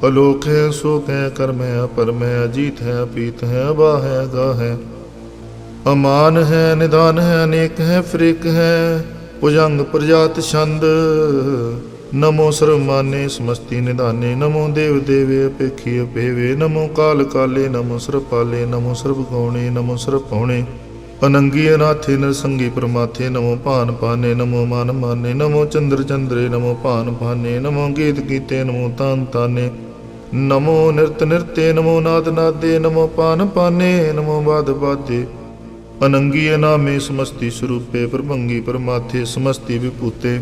ਅਲੋਕ ਹੈ ਸੋਕ ਹੈ। ਕਰਮ ਹੈ ਅਪਰਮ ਹੈ। ਅਜੀਤ ਹੈ ਅਪੀਤ ਹੈ। ਅਬਾ ਹੈ ਅਗਾ ਹੈ। ਅਮਾਨ ਹੈ ਨਿਦਾਨ ਹੈ। ਅਨੇਕ ਹੈ ਫਰੇਕ ਹੈ। ਭੁਜੰਗ ਪ੍ਰਜਾਤ ਛੰਦ। ਨਮੋ ਸਰਵ ਮਾਨੇ ਸਮਸਤੀ ਨਿਧਾਨੇ। ਨਮੋ ਦੇਵ ਦੇਵੇ ਅਪੇਖੀ ਅਪੇਵੇ। ਨਮੋ ਕਾਲ ਕਾਲੇ ਨਮੋ ਸਰਬ ਪਾਲੇ। ਨਮੋ ਸਰਬ ਗੌਣੇ ਨਮੋ ਸਰਬ ਪੌਣੇ। ਅਨੰਗੀ ਅਨਾਥੇ ਨਰਸੰਗੀ ਪ੍ਰਮਾਥੇ। ਨਮੋ ਭਾਨ ਪਾਨੇ ਨਮੋ ਮਾਨ ਮਾਨੇ। ਨਮੋ ਚੰਦਰ ਚੰਦਰੇ ਨਮੋ ਭਾਨ ਭਾਨੇ। ਨਮੋ ਗੀਤ ਗੀਤੇ ਨਮੋ ਤਾਨ ਤਾਨੇ। ਨਮੋ ਨਿਰਤ ਨਿਰਤੇ ਨਮੋ ਨਾਦ ਨਾਦੇ। ਨਮੋ ਪਾਨ ਪਾਨੇ ਨਮੋ ਬਾਦ ਬਾਦੇ। ਅਨੰਗੀ ਅਨਾਮੇ ਸਮਸਤੀ ਸਰੂਪੇ। ਪ੍ਰਭੰਗੀ ਪਰਮਾਥੇ ਸਮਸਤੀ ਵਿਭੂਤੇ।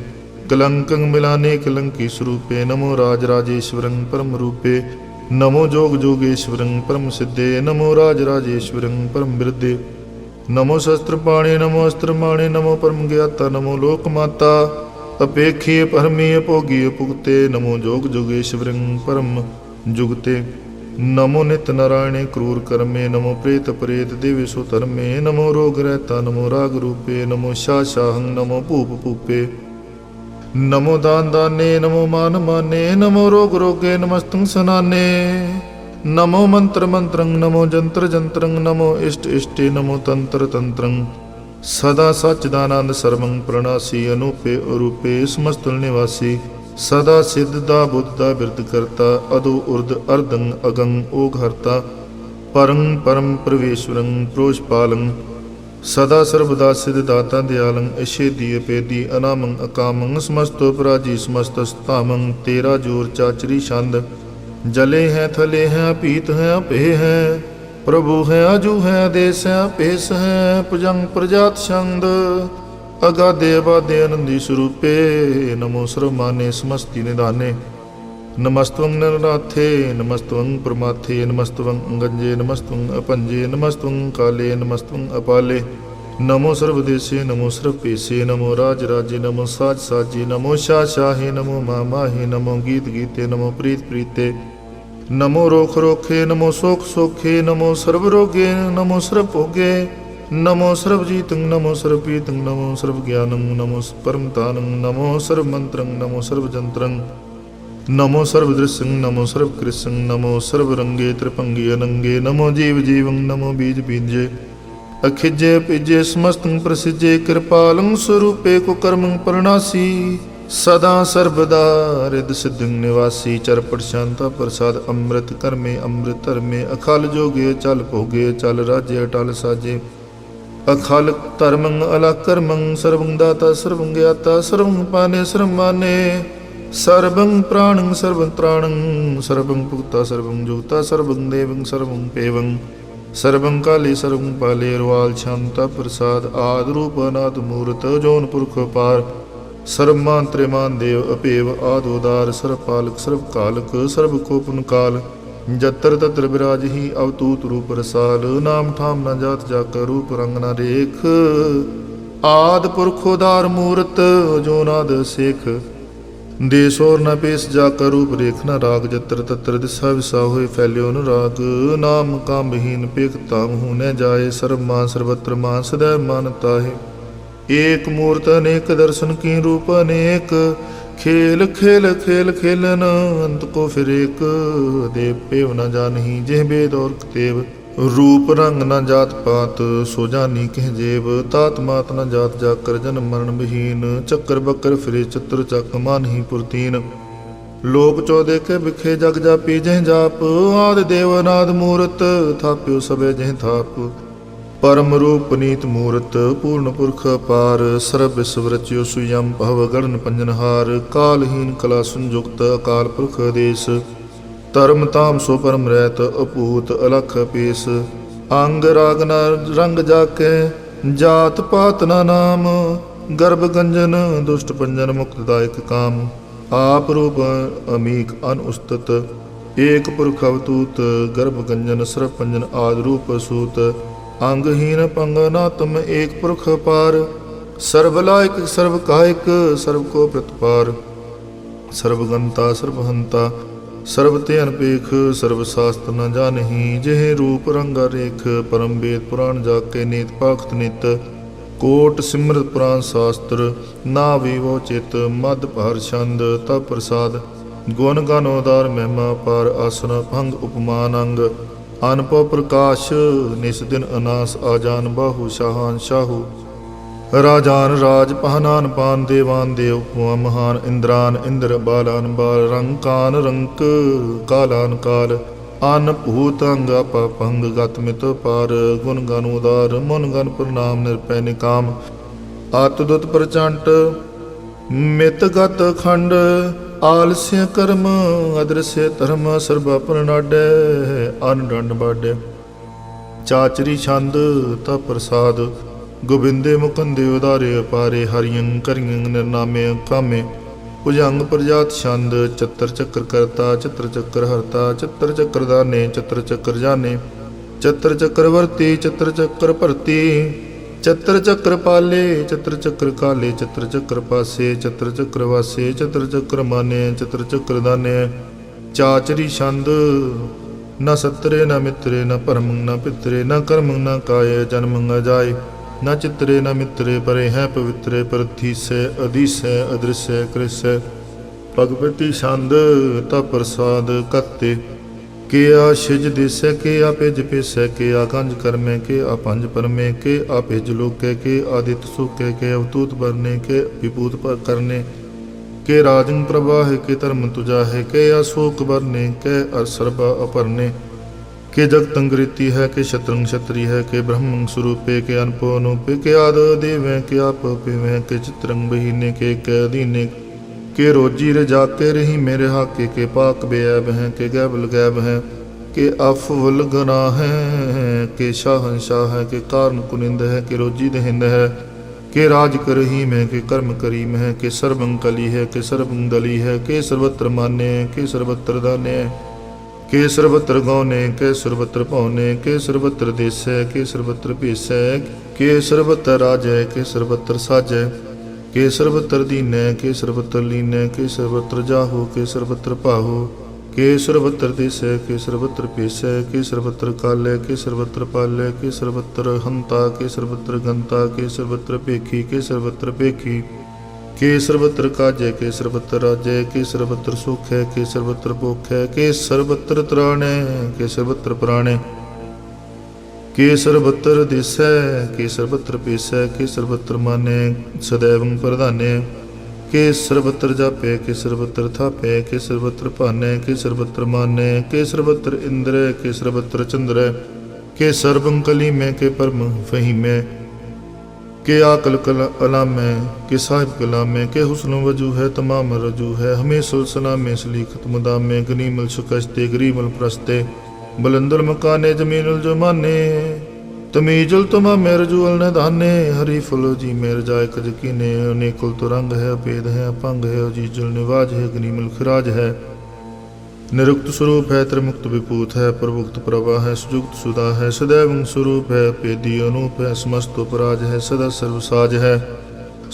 ਕਲੰਕੰ ਮਿਲਾਨੇ ਕਲੰਕੀ ਸਰੂਪੇ। ਨਮੋ ਰਾਜ ਰਾਜੇਸ਼ਵਰੰ ਪਰਮ ਰੂਪੇ। ਨਮੋ ਜੋਗ ਜੋਗੇਸ਼ਵਰੰ ਪਰਮ ਸਿੱਧੇ। ਨਮੋ ਰਾਜ ਰਾਜੇਸ਼ਵਰੰ ਪਰਮ ਬਿਰਦੇ। ਨਮੋ ਸ਼ਸਤਰ ਪਾਣੇ ਨਮੋ ਅਸਤਰ ਮਾਣੇ। ਨਮੋ ਪਰਮ ਗਿਆਤਾ ਨਮੋ ਲੋਕ ਮਾਤਾ। ਅਪੇਖੀ ਪਰਮੀ ਅਭੋਗੀ ਅਪੁਗਤੇ। ਨਮੋ ਜੋਗ ਜੋਗੇਸ਼ਵਰੰ ਪਰਮ ਜੁਗਤੇ। नमो नित नारायणे क्रूर कर्मे, नमो प्रेत प्रेत देवेशु धर्मे, नमो रोग रहता, नमो राग रूपे, नमो शाह शाहं, नमो भूप भूपे, नमो दान दाने, नमो मान माने, नमो रोग रोगे, नमस्तुं सनाने, नमो मंत्र मंत्रं, नमो जंत्र जंत्रं, नमो इष्ट इष्टे, नमो तंत्र तंत्रं, सदा सच्चिदानंद सर्वं प्रणासी, अनूपे अरूपे समस्तुल निवासी, सदा सिद्धदा बुद्धदा बिरद करता, अदो उर्द अर्दं अगं ओघहर्ता, परं परम प्रवेश्वरं प्रोषपालं, सदा सर्वदा सिद्धदाता दयालं, अशेदी अपेदी अनामं अकामं, समस्तो पराजी समस्त स्थामं, तेरा जोर चाचरी छंद, जले हैं थले हैं पीत हैं अपे हैं, प्रभु हैं अजू हैं आदेश हैं अपेस हैं, पुजंग प्रजात छंद, अगाधे अबाधे आनंदी स्वरूपे, नमो सर्वमाने समस्ति निधाने, नमस्तवं नरनाथे, नमस्तवं प्रमाथे, नमस्तवं गंजे, नमस्तवं अपंजे, नमस्तवं काले, नमस्तवं अपाले, नमो सर्वदेशे, नमो सर्वपेशे, नमो राज राजे, नमो साज साजे, नमो शाह शाहे, नमो मामाहे, नमो गीत गीते, नमो प्रीत प्रीते, नमो रोख रोखे, नमो सोख सोखे, नमो सर्व रोगे, नमो सर्व भोगे, नमो सर्वजीतं, नमो सर्वपीतं, नमो सर्वज्ञानं, नमो परमतानं, नमो सर्वमन्त्रं, नमो सर्वजन्त्रं, नमो सर्वदृश्यं, नमो सर्वकृष्यं, नमो सर्वरंगे त्रिपंगे अनंगे, नमो जीव जीवं, नमो बीज बीजे, अखिजे पिजे समस्तं प्रसिजे, कृपालं स्वरूपे कुकर्मं परणासी, सदा सर्वदा हृद सिद्धिं निवासी, चरपट शांता प्रसाद अमृत कर्मे, अमृत धर्मे, अखल जोगे चल भोगे, चल राज्य अटल साजे, अखल धर्मं अलग कर्मं, सर्वं दाता सर्वं ज्ञाता, सर्वं पाने सर्वं माने, सर्वं प्राणं सर्वं त्राणं, सर्वं भुक्ता सर्वं जुक्ता, सर्वं देवं सर्वं पेवं, सर्वं काले सर्वं पाले, रुआल शांता प्रसाद आदि रूप अनाद मूर्त, जौन पुरख पार, सर्वमान त्रिमान देव अपेव आदोदार, सर्वपालक सर्वकालक, सर्वकोपन काल, जत्र तत्र विराज ही अवतूत रूप रसाल, नाम ठाम न जात जाकर रूप रंग न रेख, आद पुरखोदार मूर्त जो नाद सेख, देश और न पेश जाकर रूप रेख न राग, जत्र तत्र दिशा विसा हुए फैल्यो न राग, नाम काम विहीन पेख ताम हूँ न जाए, सर्व मान सर्वत्र मान सदैव मानता है, एक मूर्त अनेक दर्शन की रूप अनेक, खेल खेल खेल खेलन अंत को फिर एक, देव पेव न जानही जेह वेद और तेव, रूप रंग न जात पात सो जानी कह जेब, तात मात न जात जाकर जन्म मरण विहीन, चक्कर बक्कर फिरे चतुर चक मान ही पुरतीन, लोक चौदह के बिखे जग जापी जह जाप, आदि देव अनाद मूरत थाप्यो सबे जह थाप, परम रूप नीत मूर्त पूर्ण पुरख पार, सर्व विश्व रच्यो सुयम भव गणन पंजनहार, कालहीन कला संयुक्त अकाल पुरख देश, धर्म ताम सो परम रहत अपूत अलख पेश, अंग राग न रंग जाके जात पात न नाम, गर्भ गंजन दुष्ट पंजन मुक्तदायक काम, आप रूप अमीक अनुस्तत, एक पुरख अवतूत, गर्भ गंजन सर्व पंजन आदि रूप सूत, अंगहीन पंगनात्म एक पुरख पार, सर्वलायक सर्व कायक सर्व को प्रतिपार, सर्वगंता सर्वहंता सर्वते अनपेख, सर्वशास्त्र न जानही जेह रूप रंगा रेख, परम वेद पुराण जाके नीत पाखत नित, कोट सिमरत पुराण शास्त्र ना विवो चित, मद भार छंद तप प्रसाद, गुण गानोदार महिमा पार, आसन भंग उपमान अंग, अनपो प्रकाश निस दिन अनास, आजान बाहु शाहान शाहू, राजान राज पहनान पान, देवान देव पुआ महान, इंद्रान इंद्र बालान बाल, रंकान रंक कालान काल, अन भूत अंग अपंग गत मित पार, गुण गन उदार मन गन प्रणाम निरपै निकाम, आत्दुत प्रचंड मित गत खंड, आलस्य कर्म अदृश्य धर्म, सर्वा प्रणाडे अन दंड बाडे, चाचरी छंद तप प्रसाद, गोबिंदे मुकुंदे उदारे अपारे, हरियं करियं निर्नामे कामे, भुजंग प्रजात छंद, चत्र चक्र करता चित्र चक्र हरता, चित्र चक्र दाने चित्र चक्र जाने, चित्र चक्रवर्ती चित्र चक्र भरती, चित्र चक्र पाले चित्र चक्र काले, चित्र चक्र पासे चित्र चक्र वासे, चित्र चक्र माने चित्र चक्र दाने, चाचरी छंद न सत्रे न मित्रे न परमं न पित्रे न कर्मं न काये जन्मं अजाय न चित्रे न मित्रे परे हैं पवित्रे परधीसै अधीसै अदृश्य कृष्य भगवती छंद ता प्रसाद कत्ते के आ शिज दिसै के आ पिज पिसै के आ कंज करमे के आ पंज परमे के आ पिज लोके के आदित्य सुके के अवतूत बरने के विभूत पर करने के राजन प्रवाह के धर्म तुजाहे के अशोक बरने के असर्ब अपरने के जगतंगृति है के शत्रंग क्षत्रि है के ब्रह्म स्वरूपे के अनपो अनुपे के आद देव के आप पिवे के चित्रंग बहीने के अधीने के रोजी रे जाके रही मेरे हाके के पाक बेऐब हैं के गैबल गैब हैं के अफवल गना है के शाहनशाह है के कारण कुनिंद है के रोजी दहिंद है के राज करही में के कर्म करीम है के सर्वं कली है के सर्वं दली है के सर्वत्र मान्य के सर्वत्र दाने के सर्वत्र गौने के सर्वत्र पौने के सर्वत्र देश है के सर्वत्र पेश है के सर्वत्र राज है के सर्वत्र साज है के सर्वत्र दीन है के सर्वत्र लीन है के सर्वत्र जाहो के सर्वत्र पाहो के सर्वत्र देश है के सर्वत्र पेश है के सर्वत्र काल है के सर्वत्र पाल है के सर्वत्र हंता के सर्वत्र गंता के सर्वत्र पेखी के सर्वत्र पेखी के सर्वत्र काजय के सर्वत्र राज्य के सर्वत्र सुख है के सर्वत्र भोख है के सर्वत्र त्राण है के सर्वत्र प्राण है के सर्वत्र दिश है के सर्वत्र पेश है के सर्वत्र माने सदैव प्रधाने के सर्वत्र जापे के सर्वत्र थापे के सर्वत्र पाने के सर्वत्र माने के सर्वत्र इंद्र के सर्वत्र चंद्र के सर्वं कली में के परम फही में के आकल कला में के साहिब कला में के हुस्न वजू है तमाम रजू है हमें सुलसना में सलीखत मुदाम में गनीमल शुकस्ते गरीमल प्रस्ते बुलंदुल मकाने जमीनुल जमाने तमीजुल तमा मेर जुअल ने धाने हरी फुलो जी मेर जाय कजकीने अनेकुल तो रंग है अपेद है अपंग है अजीजुल निवाज है गनीमल खिराज है निरुक्त स्वरूप है त्रिमुक्त विपूत है प्रमुक्त प्रभा है सुजुक्त सुधा है सदैव स्वरूप है पेदी अनूप है समस्त उपराज है सदा सर्वसाज है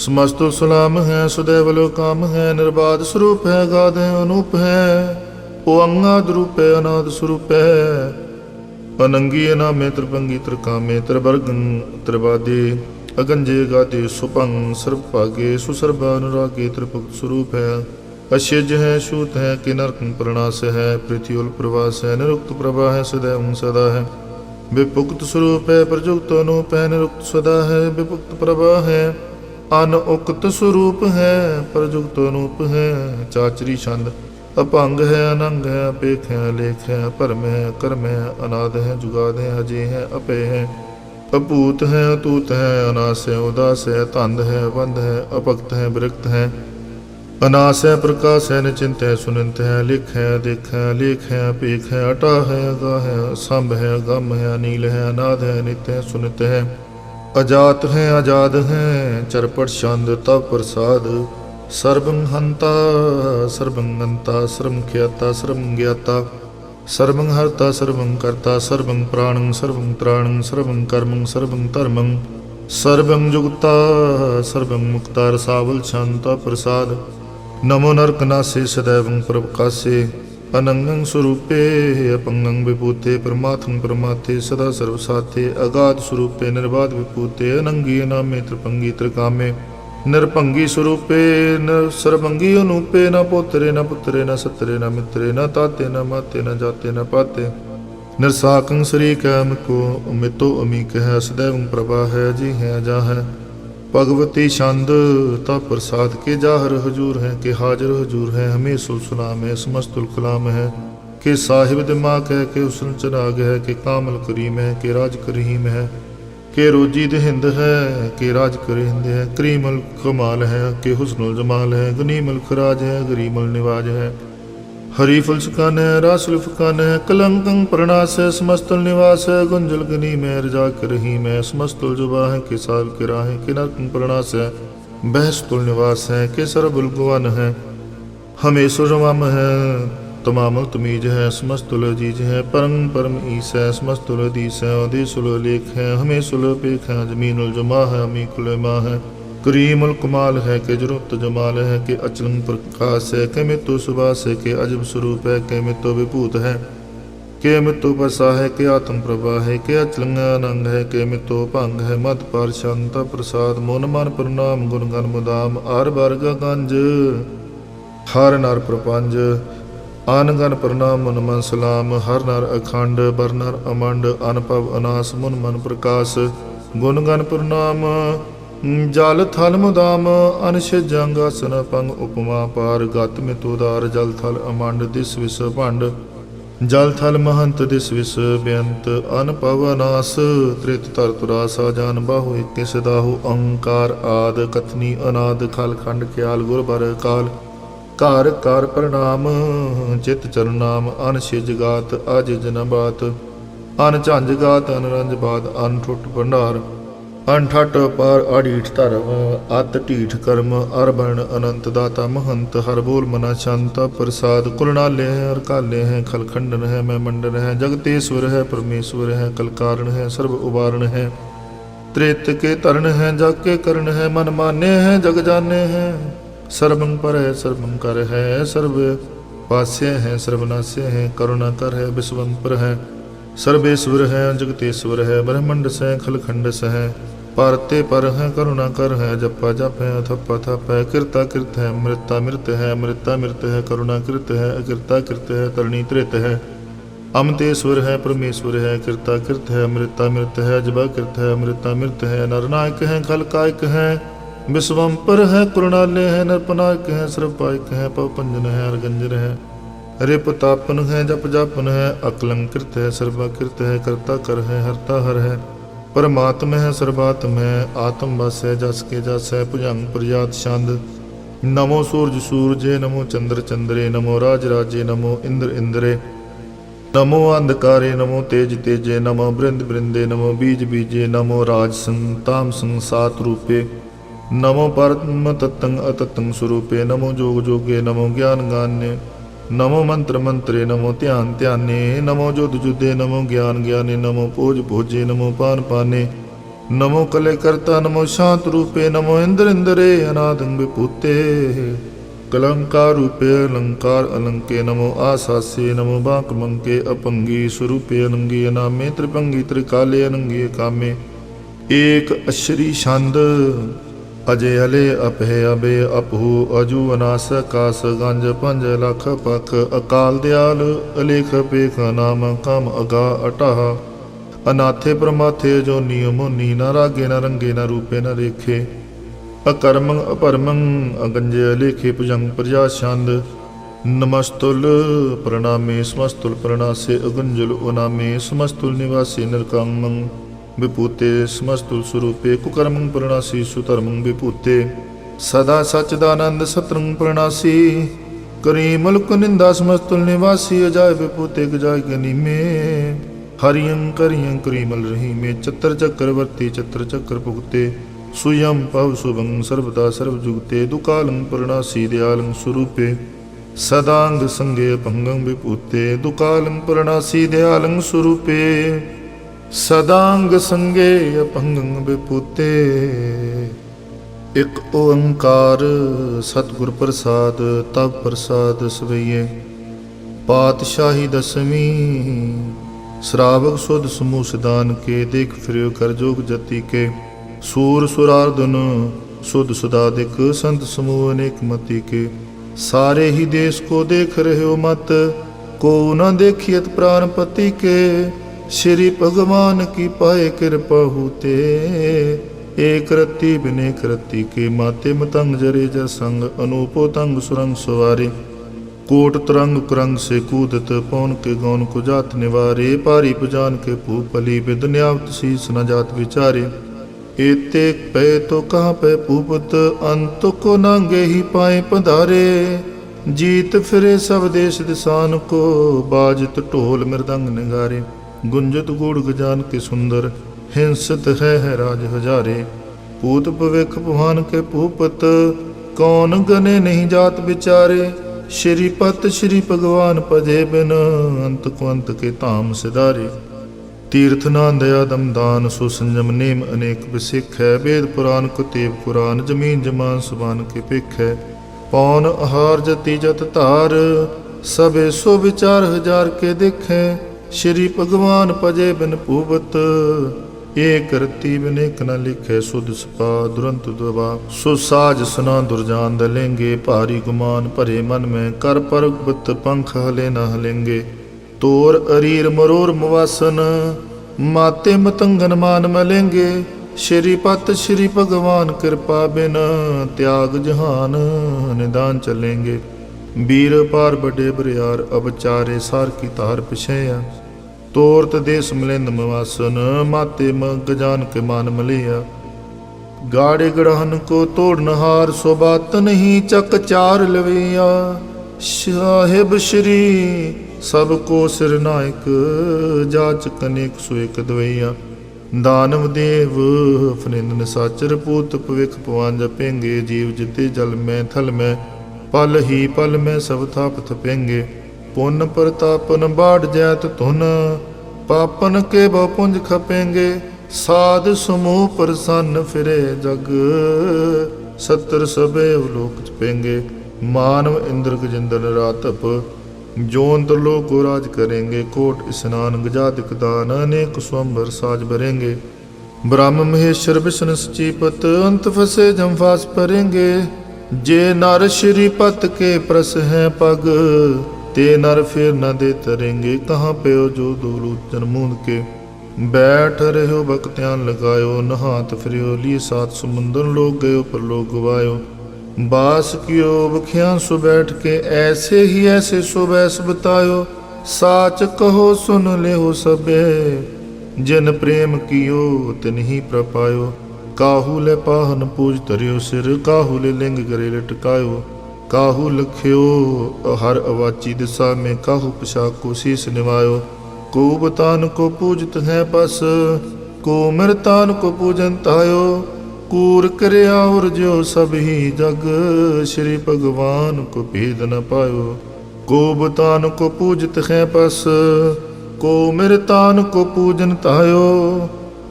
समस्त सलाम है सदैव लोकाम है निर्बाध स्वरूप है गाध है अनूप है ओ अंगाद रूप है अनाद स्वरूप है अनंगी अनामे त्रिभंगी त्रिकामे त्रिवर्गं त्रिवादे अगंजे गादे सुपंग सर्वभागे सुसर्वा अनुरागे त्रिभुक्त स्वरूप है अशिज है शूत है कि नरकं प्रणाश है पृथ्वी प्रवास है निरुक्त प्रभा है सदैव सदा है विपुक्त स्वरूप है प्रजुक्त अनूप है निरुक्त सदा है विपुक्त प्रभा है अनउक्त स्वरूप है प्रजुक्त अनूप है चाचरी छंद अपंग है अनंग है अपेख है लेख है परम है कर्म है अनाद है जुगाद है अजय है अपय है अपूत है अतूत है अनास है उदास है तंद है बंध है अपक्त है विरक्त है अनास है प्रकाश है निचिंत है सुनिंत है लिख है देख है लेख है अपेख है अटा है अगा है संभ है गम है अनील है अनाद है नित्य है सुनित है अजात है आजाद है चरपट छंद तव प्रसाद सर्वं हंता सर्वं गंता सर्वं ख्याता सर्वं ज्ञाता सर्वं हर्ता सर्वं कर्ता सर्वं प्राणं सर्वं त्राणं सर्वं कर्मं सर्वं धर्मं सर्वं जुगता सर्वं मुक्ता रसावल शांता प्रसाद नमो नरकनासे सदैवं प्रकाशे अनंगं स्वरूपे अपंगं विभूते परमात्मं परमाते सदा सर्वसाते अगाध स्वरूपे निर्बाध विभूते अनंगी नामे त्रिपंगी त्रिकामे निरपंगी स्वरूपे न सर्वंगी अनूपे न पोतरे न पुत्रे न सत्रे न मित्रे न ताते न माते न जाते न पाते निरसाकं शरीक है अमिको अमितो अमीक है सदैव प्रभा है जी है अजा है भगवती छंद ता प्रसाद के जाहर हजूर है के हाजिर हजूर है हमें सुलसलाम है समस्तुल कलाम है के साहिब दिमाग है के हुस्न चराग है के कामल करीम है के राज करीम है के रोजी दहिंद है के राज करिंद है करीमल कमाल है के हुस्नुल जमाल है गनीमल खराज है गरीमल निवाज है हरी फुल सुकान है रासुल फुकान है कलंकं प्रणास है समस्तुल निवास है गुंजल गनी में रजा करही में समस्तुल जुबा है के साल के राह के नरकं प्रणास है बहस्तुल निवास है के सरबुल गुवन है हमें सुरमाम है तमामुल तमीज है समस्तुल अजीज है परम परम ईस है समस्तुल अदीस है अदीसुल लेख है हमें सुल पेख है जमीनुल जमा है अमी कुल मा है करीमुल कमाल है के जरूरत जमाल है के अचलंग प्रकाश है के मित्तु सुबास है के अजब स्वरूप है के मित्तु विभूत है के मितो पसा है, के आत्म प्रभा है, के अचलंग अनंग है, के मितो भंग है, मत पर शांता प्रसाद मोन मन प्रणाम गुण गण मुदाम आर वर्ग गंज हर नर प्रपंज आन गण प्रणाम मुन मन सलाम हर नर अखंड बर नर अमंड अनपव अनास मुन मन प्रकाश गुण गण प्रणाम जल थल मुदाम अनश जंगासन पंग उपमा पार गत मितोदार जल थल अमंड दिस विस भंड जल थल महंत दिस विस बेअंत अनपव अनास त्रित तरतुरासा जान बाहु इक्के सदाहु अंकार आद कथनी अनाद खल खंड ख्याल गुर बर काल कार कार प्रणाम चित चरनाम अन शिज गात अज जन बात अन झंझ गात अन रंज बात अन ठुट भंडार अन ठट पार अडीठ धर्म अत ढीठ कर्म अरबण अनंत दाता महंत हर बोल मना शांता प्रसाद कुलनाले हैं और काले हैं खल खंडन है मैं मंडन है जगतेश्वर है परमेश्वर है कल कारण है सर्व उबारण है त्रेत के तरण है जग के करण है मन माने हैं जग जाने हैं सर्वं पर है सर्वं कर है सर्व पास्य है सर्वनाश्य है करुणा कर है विश्वंपर है सर्वेश्वर है जगतेश्वर है ब्रह्मंड से खलखंड से है पारते पर है करुणा कर है जप्पा जप है थप्पा थप है कृता कृत है मृता मृत है मृता मृत है करुणा कृत है अकृता कृत है तरणी त्रित है अमतेश्वर है परमेश्वर है कृता कृत है मृता मृत है जबा कृत है मृता मृत है नरनायक है खलकायक है विश्वंपर है कुरणालय है नरपनायक है सर्वपायक है पवपंजन है अर्गंजन है रिपतापन है जप जापन है अकलंकृत है सर्वाकृत है कर्ता कर है हरता हर है परमात्म है सर्वात्म है आत्म बस है जस के जस है भुजंग प्रजात छंद नमो सूरज सूरजे नमो चंद्र चंद्रे नमो राज राजे नमो इंद्र इंद्रे नमो अंधकारे नमो तेज तेजे नमो बृंद बृंदे नमो बीज बीजे नमो राज संताम संसात रूपे नमो परम तत्तं अतत्तं स्वरूपे नमो जोग जोगे नमो ज्ञान गान्य नमो मंत्र मंत्रे नमो ध्यान ध्याने नमो जुद जुदे नमो ज्ञान ज्ञाने नमो भोज भोजे नमो पान पाने नमो कले कर्ता नमो शांत रूपे नमो इंद्र इंद्रे अनादं विभूते कलंकार रूपे अलंकार अलंके नमो आसासे नमो बांक मंके अपंगी स्वरूपे अनंगी अनामे त्रिपंगी त्रिकाले अनंगी कामे एक अश्री छंद अजय हले अपहे अबे अपहु अजू अनास कास गंज पंज लख पख अकाल दयाल अलेख पेख नाम कम अगा अटाह अनाथे प्रमाथे जो नियमो नी न रागे न रंगे न रूपे न रेखे अकर्मं अपरमं अगंजे अलेखे भुजंग प्रजा छंद नमस्तुल प्रणामे समस्तुल प्रणासे अगंजुल उनामे समस्तुल निवासी नरकांगं विभूते समस्तुल स्वरूपे कुकर्मं प्रणासी सुधर्मं विभूते सदा सच्चिदानंद सत्रंग प्रणासी करी मुल्क निंदा समस्तुल निवासी अजाय विभूते गजाय गनी में हरियं करियं करीमल रही में चत्र चक्रवर्ती चत्र चक्र भुगते सुयं पव शुभं सर्वदा सर्वजुगते दुकालं प्रणासी दयालं स्वरूपे सदांग संगे भंगं विभूते दुकालं प्रणासी दयालं स्वरूपे सदांग संगे अपंगं विभूते एक ओंकार सतगुर प्रसाद तब प्रसाद सवैये पातशाही दसवीं श्रावक सुध समूह सदान के देख फिर कर जोग जति के सूर सुरार्दन सुध सुदादिक संत समूह अनेक मति के सारे ही देश को देख रहे हो मत को न देखियत प्राणपति के श्री भगवान की पाए कृपा होते एक रत्ती बिनेक रत्ती के माते मतंग जरे जसंग अनूपो तंग सुरंग सवारे कोट तरंग कुरंग से कूदत पौन के गौन को जात निवारे पारी पुजान के भूपली विदन्यावत शीस न जात विचारे एते पे तो कहाँ पे भूपत अंत को नांगे ही पाए पधारे जीत फिरे सब देश दिसान को बाजत ढोल मृदंग निगारे गुंजत गुड़ गजान के सुंदर हिंसत है राज हजारे पूत पविख भुवन के भूपत कौन गने नहीं जात बिचारे श्रीपत श्री भगवान पजे बिन अंत को अंत के ताम सिधारे तीर्थ नान दया दम दान सो संयम नेम अनेक बिसिख है वेद पुराण कुतेब कुरान जमीन जमान सुबान के पिख है पौन आहार जति जत तार सबे सो विचार हजार के दिख है श्री भगवान पजे बिन पूवत, एक रति बिन एक न लिखे सुध सपा दुरंत दबा। सो साज सना दुर्जान दलेंगे, भारी गुमान भरे मन में, कर पर्वत पंख हले न हलेंगे। तोर अरीर मरोर मवासन, माते मतंगन मान मलेंगे। श्रीपत श्री भगवान कृपा बिन, त्याग जहान निदान चलेंगे। वीर पार बड़े बरियार, अब चारे सार की तार पिछैया। तोरत देश मिलिंद मवासन, माते गजान के मान मलिया। गाड़े गढ़हन को तोड़ नहार, सो बात नहीं चक चार लवैया। साहिब श्री सबको सिर नायक, जाच कनेक सुएक दवैया। दानव देव फनिंद निसाचर, पूत पविख पवान जपेंगे। जीव जिते जल में थल में, पल ही पल में सब थाप थपेंगे। पुन प्रतापन बाढ़ जैत धुन, पापन के बहुपुंज खपेंगे। साध समूह प्रसन्न फिरे जग, सत्र सबे अवलोक जपेंगे। मानव इंद्र गजेंद्र रातप, जोन त्रिलोक को राज करेंगे। कोट स्नान गजादिक दान, अनेक स्वंबर साज भरेंगे। ब्रह्म महेश्वर विष्णु सचीपत, अंत फसे जमफास परेंगे। जे नर श्रीपत के प्रस हैं पग, ते नर फिर न दे तरेंगे। कहाँ पे हो जो दोलूचन मूंद के, बैठ रहे हो बख्तियान लगायो। नहात फिर लिए सात समुंदर, लोग गयो पर लोग गवायो। बास कियो बखियां सो बैठ के, ऐसे ही ऐसे सो बैस बतायो। साच कहो सुन ले हो सबे, जिन प्रेम कियो तिन ही प्रपायो। काहू ले पाहन पूज तरियो सिर, काहू ले लिंग करे लटकायो। काहू लख्यो हर अवाची दिशा में, काहू पोशाक को शीस निवायो। को बतान को पूजत है बस, को मृतान को पूजन तायो। कूर करे और जो सब ही जग, श्री भगवान को भेद न पायो। को बतान को पूजत है बस, को मृतान को पूजन तायो।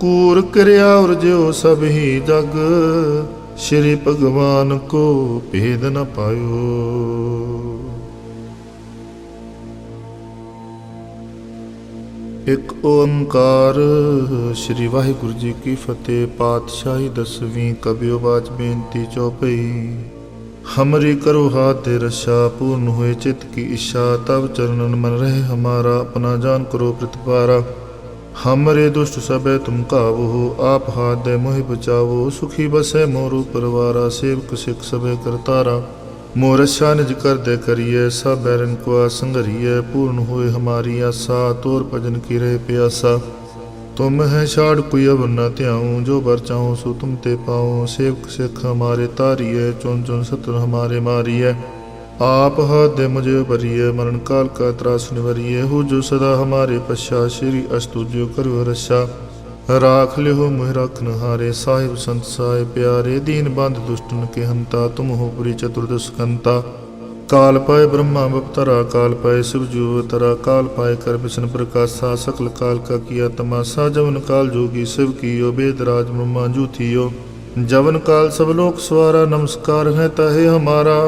कूर करे और जो सब ही जग, श्री भगवान को भेद न पायो। एक ओंकार। श्री वाहिगुरु जी की फतेह। पातशाही 10वीं। कबियो बाच बेनती चौपई। हमरी करो हाथ दे रक्षा, पूर्ण हुए चित्त की इच्छा। तब चरणन मन रहे हमारा, अपना जान करो प्रतिपारा। हमरे दुष्ट सबे तुम काबू, आप हाथ दे मोहि बचावो। सुखी बसे मोरु परवारा, सेवक सिख सबे करतारा। मोरक्षा निज कर दे करिए, सब बैरन को आसंगरिए। पूर्ण हुए हमारी आशा, तोर भजन की रहे प्यासा। तुम है छाड़ कोई अब न त्याऊँ, जो बर चाहूँ सो तुम ते पाऊँ। सेवक सिख हमारे तारिये, चुन चुन शत्रु हमारे मारिये। आप हाथ दे मुझे भरिए, मरण काल का त्रास निवरिए। हो जो सदा हमारे पश्चात, श्री अस्तुज्यो करो रक्षा। राख ले हो मुह रखन हारे, साहिब संत साहिब प्यारे। दीन बंध दुष्टन के हंता, तुम हो पुरी चतुर्दश कंता। काल पाए ब्रह्मा बपतरा, काल पाए शिव जो अवतरा। काल पाए कर विष्णु प्रकाशा, सकल काल का किया तमाशा। जवन काल जोगी शिव कियो, वेद राज ब्रह्मा जू थियो। जवन काल सब लोक सवारा, नमस्कार है ताहे हमारा।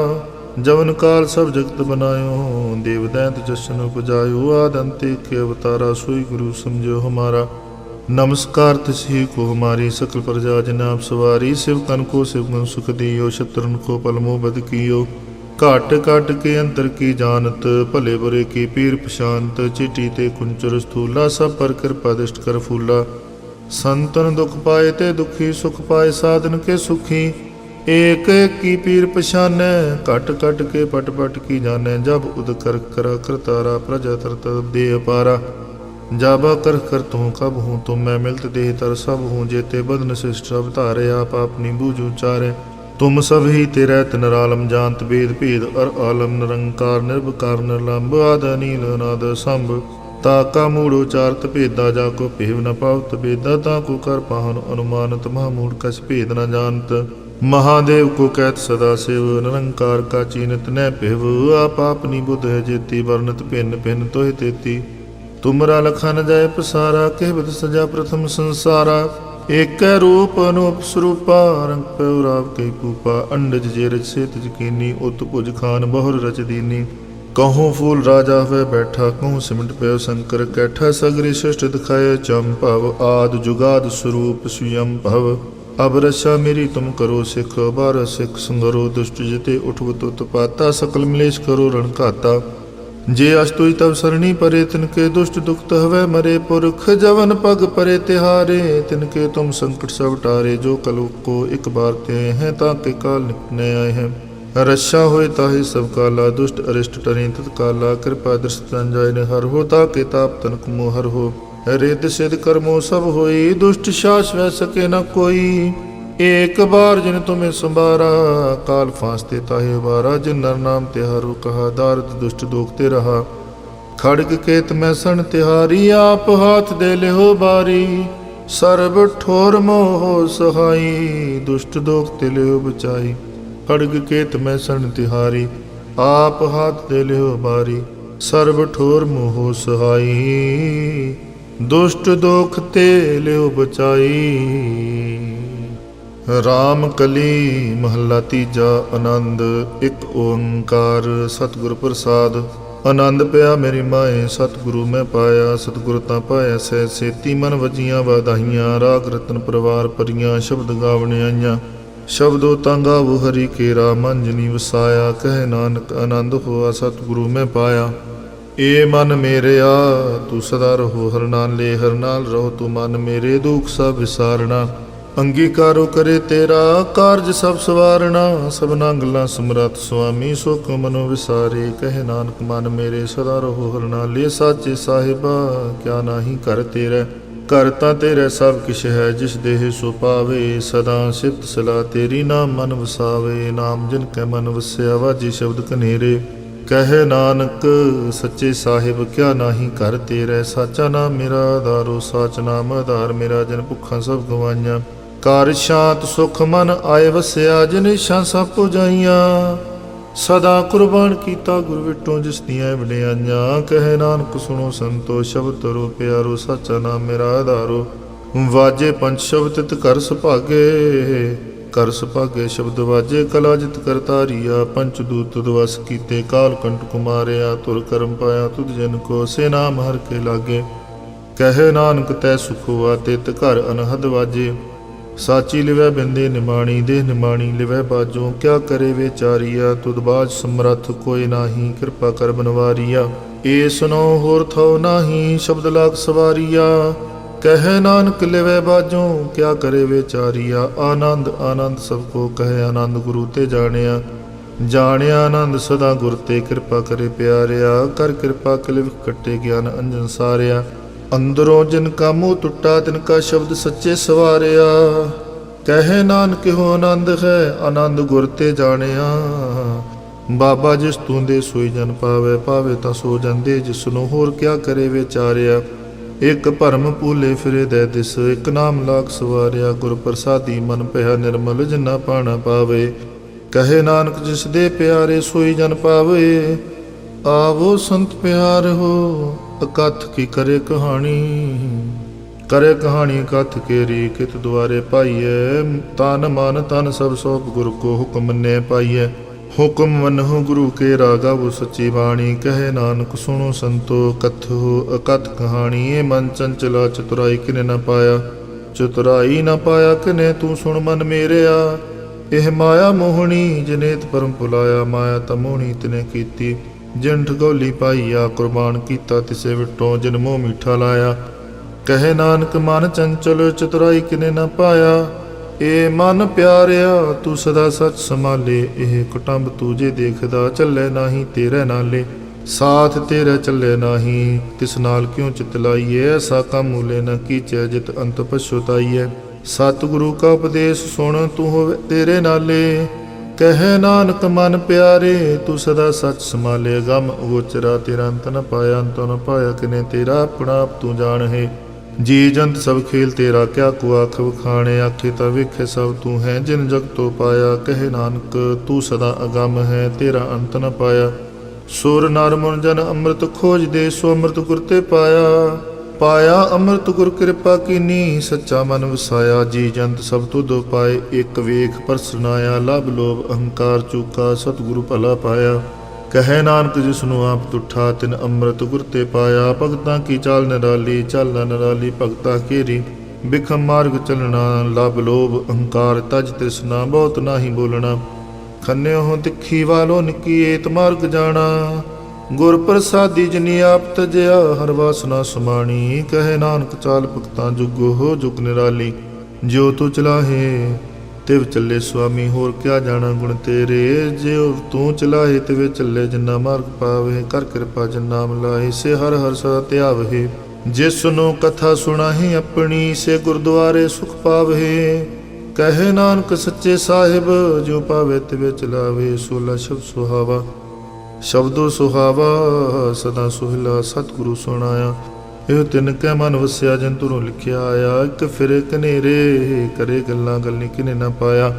जवन काल सब जगत बनायो, देव दैंत जशन उपजायो। आदि अंत के अवतारा, सोई गुरु समझो हमारा। नमस्कार तिसही को हमारी, सकल प्रजा जनाब सवारी। शिव कन को शिव मन सुख दियो, शत्रुन को पलमो बद कियो। काट काट के अंतर की जानत, भले बुरे की पीर पशांत। चिटी ते कुंचर स्थूला, सब पर कृपा दृष्ट कर फूला। संतन दुख पाए ते दुखी, सुख पाए साधन के सुखी। एक एक की पीर पछाने, कट कट के पट पट की जाने। जब उद कर करा करतारा, प्रजा तरत दे अपारा। जाबा कर तू कब हूँ, तुम मैं मिलत देह तर सब हूँ। जेते बदन शिष्ट सब तारे, आप अपनी बूझ उचारे। तुम सब ही तेरे नरालम, जानत वेद भेद अर आलम। निरंकार निर्विकार निर्लंब, आद नील अनाद संभ। ताका मूढ़ उचारत भेदा, जाको भेव न पावत भेदा। ताको कर पाहन अनुमानत, महामूढ़ कस भेद न जानत। महादेव को कहत सदा शिव, निरंकार का चीनत न पिव। आप अपनी बुध है जेती, वर्णत भिन्न भिन्न तोहि तेती। तुमरा लखा न जाय पसारा, कहबत सजा प्रथम संसारा। एक रूप अनूप स्वरूपा, रंग पौराव कई पूपा। अंडज जे रच से तज कीनी, उत भुज खान बहुर रच दीनी। कहूँ फूल राजा हुए बैठा, कहूँ सिमट पे शंकर कैठा। सगरी सृष्ट दिखाए चंपव, आद जुगाद स्वरूप स्वयं भव। अब रक्षा मेरी तुम करो सिख, बार सिख संगरो दुष्ट जिते उठव तुत पाता। सकल मिलेश करो रण घाता, जे अस्तुई तब सरणी परे। तिनके दुष्ट दुखत हवै मरे पुरख, जवन पग परे तिहारे। तिनके तुम संकट सब टारे, जो कल को एक बार ते हैं, ताके काल निपटने आए हैं। रक्षा होए ताहि सब काला, दुष्ट अरिष्ट टरें तत्काला। कृपा दृष्ट जाय निहर हो, ताके ताप तनक मोहर हो। रिद्ध सिद्ध कर्मो सब होई, दुष्ट शास वह सके न कोई। एक बार जिन तुम्हें संभारा, काल फांसते ताहि उबारा। जिन नर नाम तिहारो कहा, दारद दुष्ट दोखते रहा। खड़ग केत में सन तिहारी, आप हाथ दे ले हो बारी। सर्ब ठोर मोह सहाई, दुष्ट दोखते ले हो बचाई। खड़ग केत में सन तिहारी, आप हाथ दे ले हो बारी। सर्ब ठोर मोह सहाई, दुष्ट दोखते ले हो बचाई। राम कली महला तीजा आनंद। एक ओंकार सतगुर प्रसाद। आनंद पिया मेरी माए, सतगुरु मैं पाया। सतगुरु ता पाया सह सेती, मन वजियां वाधाइयां। राग रतन परिवार परियां, शब्द गावने आइयां। शब्दों ता गावो हरि केरा, मन जिनी वसाया। कहे नानक आनंद होआ, सतगुरु मैं पाया। ए मन मेरे आ, तू सदा रहो हर नाल ले। हर नाल रहो तू मन मेरे, दुख सब विसारना। अंगीकारो करे तेरा, कारज सब सवारना। सबना गल्लां समरथ स्वामी, सुख मनो विसारे। कहे नानक मन मेरे, सदा रहो हर नाले। साचे साहिबा क्या नाही कर तेरा। कर तां तेरे सब किश है, जिस देह सो पावे। सदा सिफत सलाह तेरी, नाम मन वसावे। नाम जिन कै मन वस्या, वाजे शब्द कनेरे। कहे नानक सच्चे साहिब क्या नाही कर तेरा। साचा नाम मेरा आधारो, साच नाम आधार मेरा। जिन भुखा सब गवाइयां, कार शांत सुख मन आए वਸਿया। जिन इच्छा सब पुजाइयां, सदा कुर्बान कीता गुर विटों जिस दियां वडियाइयां। कहे नानक सुनो संतो, शब्द तरो प्यारो। साचा नाम मेरा आधारो, वाजे पंच शब्द तित कर सुभागे। कर सुभागे शब्द वाजे, कला जित कर तारिया। पंच दूत दवस कीते, काल कंठ कुमारिया। तुर करम पाया तुद जन को, से नाम हर के लागे। कहे नानक तै सुख हुआ, तित घर अनहद वाजे। साची लिवै बिंदे निमाणी, देह निमाणी लिवै बाजों। क्या करे बेचारिया, तुद बाज समरथ कोई नाही। कृपा कर बनवारिया, ए सुनो होर थो नाही। शब्द लाग सवारिया, कहे नानक लिवै बाजों। क्या करे बेचारिया, आनंद आनंद सबको कहे। आनंद गुरु ते जानिया, जानिया आनंद सदा गुर ते। कृपा करे प्यारिया, कर कृपा कलिव कट्टे। ज्ञान अंजन सारिया, अंदरों जिनका मुँह टुटा, तिनका शब्द सच्चे सवारिया। कहे नानक हो आनंद है, आनंद गुर ते जानिया। बाबा जिस तू दे सोई जन पावे, पावे ता सो जन दे जिसनो। होर क्या करे बेचारिया, एक भरम भूले फिरे दै दिस। एक नाम लाग सवारिया, गुर प्रसादी मन पया निर्मल। जिन्ना पाना पावे, कहे नानक जिस दे प्यारे। सोई जन पावे, आवो संत प्यार हो। अकथ की करे कहानी, करे कहानी कथ केरी। कित द्वारे पाइये, तन मन तन सब सौंप गुरु को। हुक्म ने पाइये, हुक्म मनहु गुरु के रागा। वो सच्ची बाणी, कहे नानक सुनो संतो। कथ हो अकथ कहानी, ये मन चंचला। चतुराई किने न पाया, चतुराई न पाया किने। तू सुन मन मेरे आ। एह माया मोहनी, जनेत परम भुलाया। माया तमोहनी तिने कीती, जिन ठगोली पाईया। कुर्बान कीता तिसे विटों, जिन मोह मीठा लाया। कहे नानक मन चंचल, चतुराई किने न पाया। ए मन प्यारिया, तू सदा सच संभाले। एह कुटुंब तू जे देखदा, चले नाही तेरे नाले। साथ तेरे चले नाही, तिस नाल क्यों चित लाइए। ऐसा काम मूले न कीचै, जित अंत पछुताइए। सतगुरु का उपदेश सुन, तू होवे तेरे नाले। कहे नानक मन प्यारे, तू सदा सच संभाले। गम अगोचरा, तेरा अंत न पाया। अंत न पाया किने तेरा, अपना आप तू जान है। जी जंत सब खेल तेरा, क्या को आख बखाने। आखे ता वेखे सब तू है, जिन जग तो पाया। कहे नानक तू सदा अगम है, तेरा अंत न पाया। सुर नर मुन जन अमृत खोज दे, सो अमृत गुर ते पाया। पाया अमृत गुर कृपा कीनी, सच्चा मन वसाया। जी जंत सब तुध पाए, एक वेख पर सुनाया। लाभ लोभ अहंकार चूका, सतगुरु भला पाया। ਕਹੈ ਨਾਨਕ ਜਿਸਨੂੰ ਆਪ ਤੁਠਾ ਤਿਨ ਅੰਮ੍ਰਿਤ ਗੁਰ ਤੇ ਪਾਇਆ। ਭਗਤਾਂ ਕੀ ਚਾਲ ਨਿਰਾਲੀ ਚਾਲਾ ਨਿਰਾਲੀ ਭਗਤਾ ਕੇਰੀ। ਬਿਖਮ ਮਾਰਗ ਚਲਣਾ ਲਭ ਲੋਭ ਅਹੰਕਾਰ ਤਜ ਤ੍ਰਿਸ਼ਨਾ ਬਹੁਤ ਨਾਹੀ ਬੋਲਣਾ। ਖੰਨਿਓ ਹੋ ਤਿੱਖੀ ਵਾਲੋ ਨਿੱਕੀ ਏਤ ਮਾਰਗ ਜਾਣਾ। ਗੁਰ ਪ੍ਰਸਾਦੀ ਜਿਨੀ ਆਪ ਤਜਿਆ ਹਰ ਵਾਸਨਾ ਸਮਾਣੀ। ਕਹੈ ਨਾਨਕ ਚਾਲ ਭਗਤਾਂ ਜੁਗੋ ਹੋ ਜੁਗ ਨਿਰਾਲੀ। ਜਿਉ ਤੂੰ ਚਲਾਹੇ ਤਿਵ ਚੱਲੇ ਸੁਆਮੀ ਹੋਰ ਕਿਆ ਜਾਣਾ ਗੁਣ ਤੇਰੇ। ਜਿਉ ਤੂੰ ਚਲਾਹੇ ਤਿਵੇ ਚੱਲੇ ਜਿਨਾ ਮਾਰਗ ਪਾਵੇ। ਕਰ ਕਿਰਪਾ ਜਿਨ ਨਾਮ ਲਾਹੇ ਸੇ ਹਰ ਹਰ ਸਦਾ ਧਿਆਵਹਿ। ਜਿਸ ਨੂੰ ਕਥਾ ਸੁਣਾਹੀ ਆਪਣੀ ਸੇ ਗੁਰਦੁਆਰੇ ਸੁਖ ਪਾਵਹਿ। ਕਹੇ ਨਾਨਕ ਸੱਚੇ ਸਾਹਿਬ ਜਿਉ ਪਾਵੇ ਤਿਵੇ ਚਲਾਵੇ। ਸੋਲਾ ਸ਼ਬਦ ਸੁਹਾਵਾ ਸ਼ਬਦੋ ਸੁਹਾਵਾ ਸਦਾ ਸੁਹਿਲਾ ਸਤਿਗੁਰੂ ਸੁਣਾਇਆ। ਇਹ ਤਿਨ ਕੈ ਮਨ ਵਸਿਆ ਜਿਨ ਤੁਰੋਂ ਲਿਖਿਆ ਆਇਆ। ਇੱਕ ਫਿਰੇ ਕਨੇਰੇ ਕਰੇ ਗੱਲਾਂ ਗੱਲੀ ਕਿਨੇ ਨਾ ਪਾਇਆ।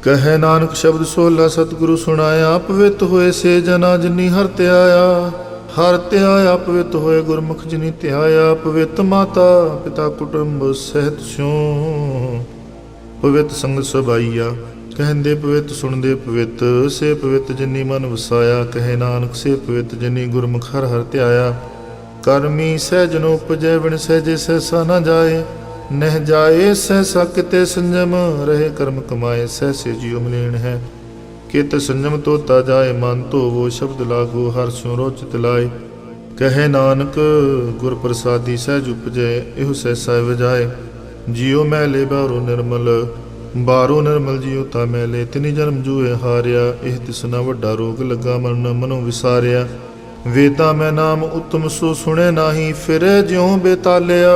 ਕਹੈ ਨਾਨਕ ਸ਼ਬਦ ਸੋਲਾ ਸਤਿਗੁਰੂ ਸੁਣਾਇਆ। ਪਵਿੱਤ ਹੋਏ ਸੇ ਜਨਾ ਜਿਨੀ ਹਰਿ ਧਿਆਇਆ। ਹਰਿ ਧਿਆਇਆ ਪਵਿੱਤ ਹੋਏ ਗੁਰਮੁਖ ਜਿਨੀ ਧਿਆਇਆ। ਪਵਿੱਤ ਮਾਤਾ ਪਿਤਾ ਕੁਟੁੰਬ ਸਹਿਤ ਸਿਉ ਪਵਿੱਤ ਸੰਗ ਸਬਾਈਆ। ਕਹਿੰਦੇ ਪਵਿੱਤ ਸੁਣਦੇ ਪਵਿੱਤ ਸੇ ਪਵਿੱਤ ਜਿਨੀ ਮਨ ਵਸਾਇਆ। ਕਹੇ ਨਾਨਕ ਸੇ ਪਵਿੱਤ ਜਿਨੀ ਗੁਰਮੁਖ ਹਰਿ ਹਰਿ ਧਿਆਇਆ। ਕਰਮੀ ਸਹਿਜ ਨ ਉਪਜੈ ਬਿਨ ਸਹਿਜੇ ਸਹਿਸਾ ਨ ਜਾਏ। ਨਹਿ ਜਾਏ ਸਹਿਸਾ ਕਿਤੇ ਸੰਜਮ ਰਹੇ ਕਰਮ ਕਮਾਏ। ਸਹਿਸੇ ਜਿਉ ਮਲੀਨ ਹੈ ਕਿਤ ਸੰਜਮ ਤੋਤਾ ਜਾਏ। ਮਨ ਧੋਵੋ ਸ਼ਬਦ ਲਾਗੋ ਹਰਿ ਸਿਉ ਰੋਚਿਤ ਲਾਏ। ਕਹੇ ਨਾਨਕ ਗੁਰ ਪ੍ਰਸਾਦੀ ਸਹਿਜ ਉਪਜੈ ਇਹੋ ਸਹਿਸਾ ਵਜਾਏ। ਜਿਉ ਮੈਲੇ ਬਾਹਰੋਂ ਨਿਰਮਲ ਬਾਹਰੋਂ ਨਿਰਮਲ ਜਿਉ ਤਾ ਮੈਲੇ। ਤਿਨੀ ਜਨਮ ਜੂਏ ਹਾਰਿਆ ਇਹ ਤਿਸਨਾ ਵੱਡਾ ਰੋਗ ਲੱਗਾ ਮਨ ਮਨੋਂ ਵਿਸਾਰਿਆ। ਵੇਦਾਂ ਮੈਂ ਨਾਮ ਉਤਮ ਸੋ ਸੁਣੇ ਨਾਹੀ ਫਿਰੇ ਜਿਉ ਬੇਤਾਲਿਆ।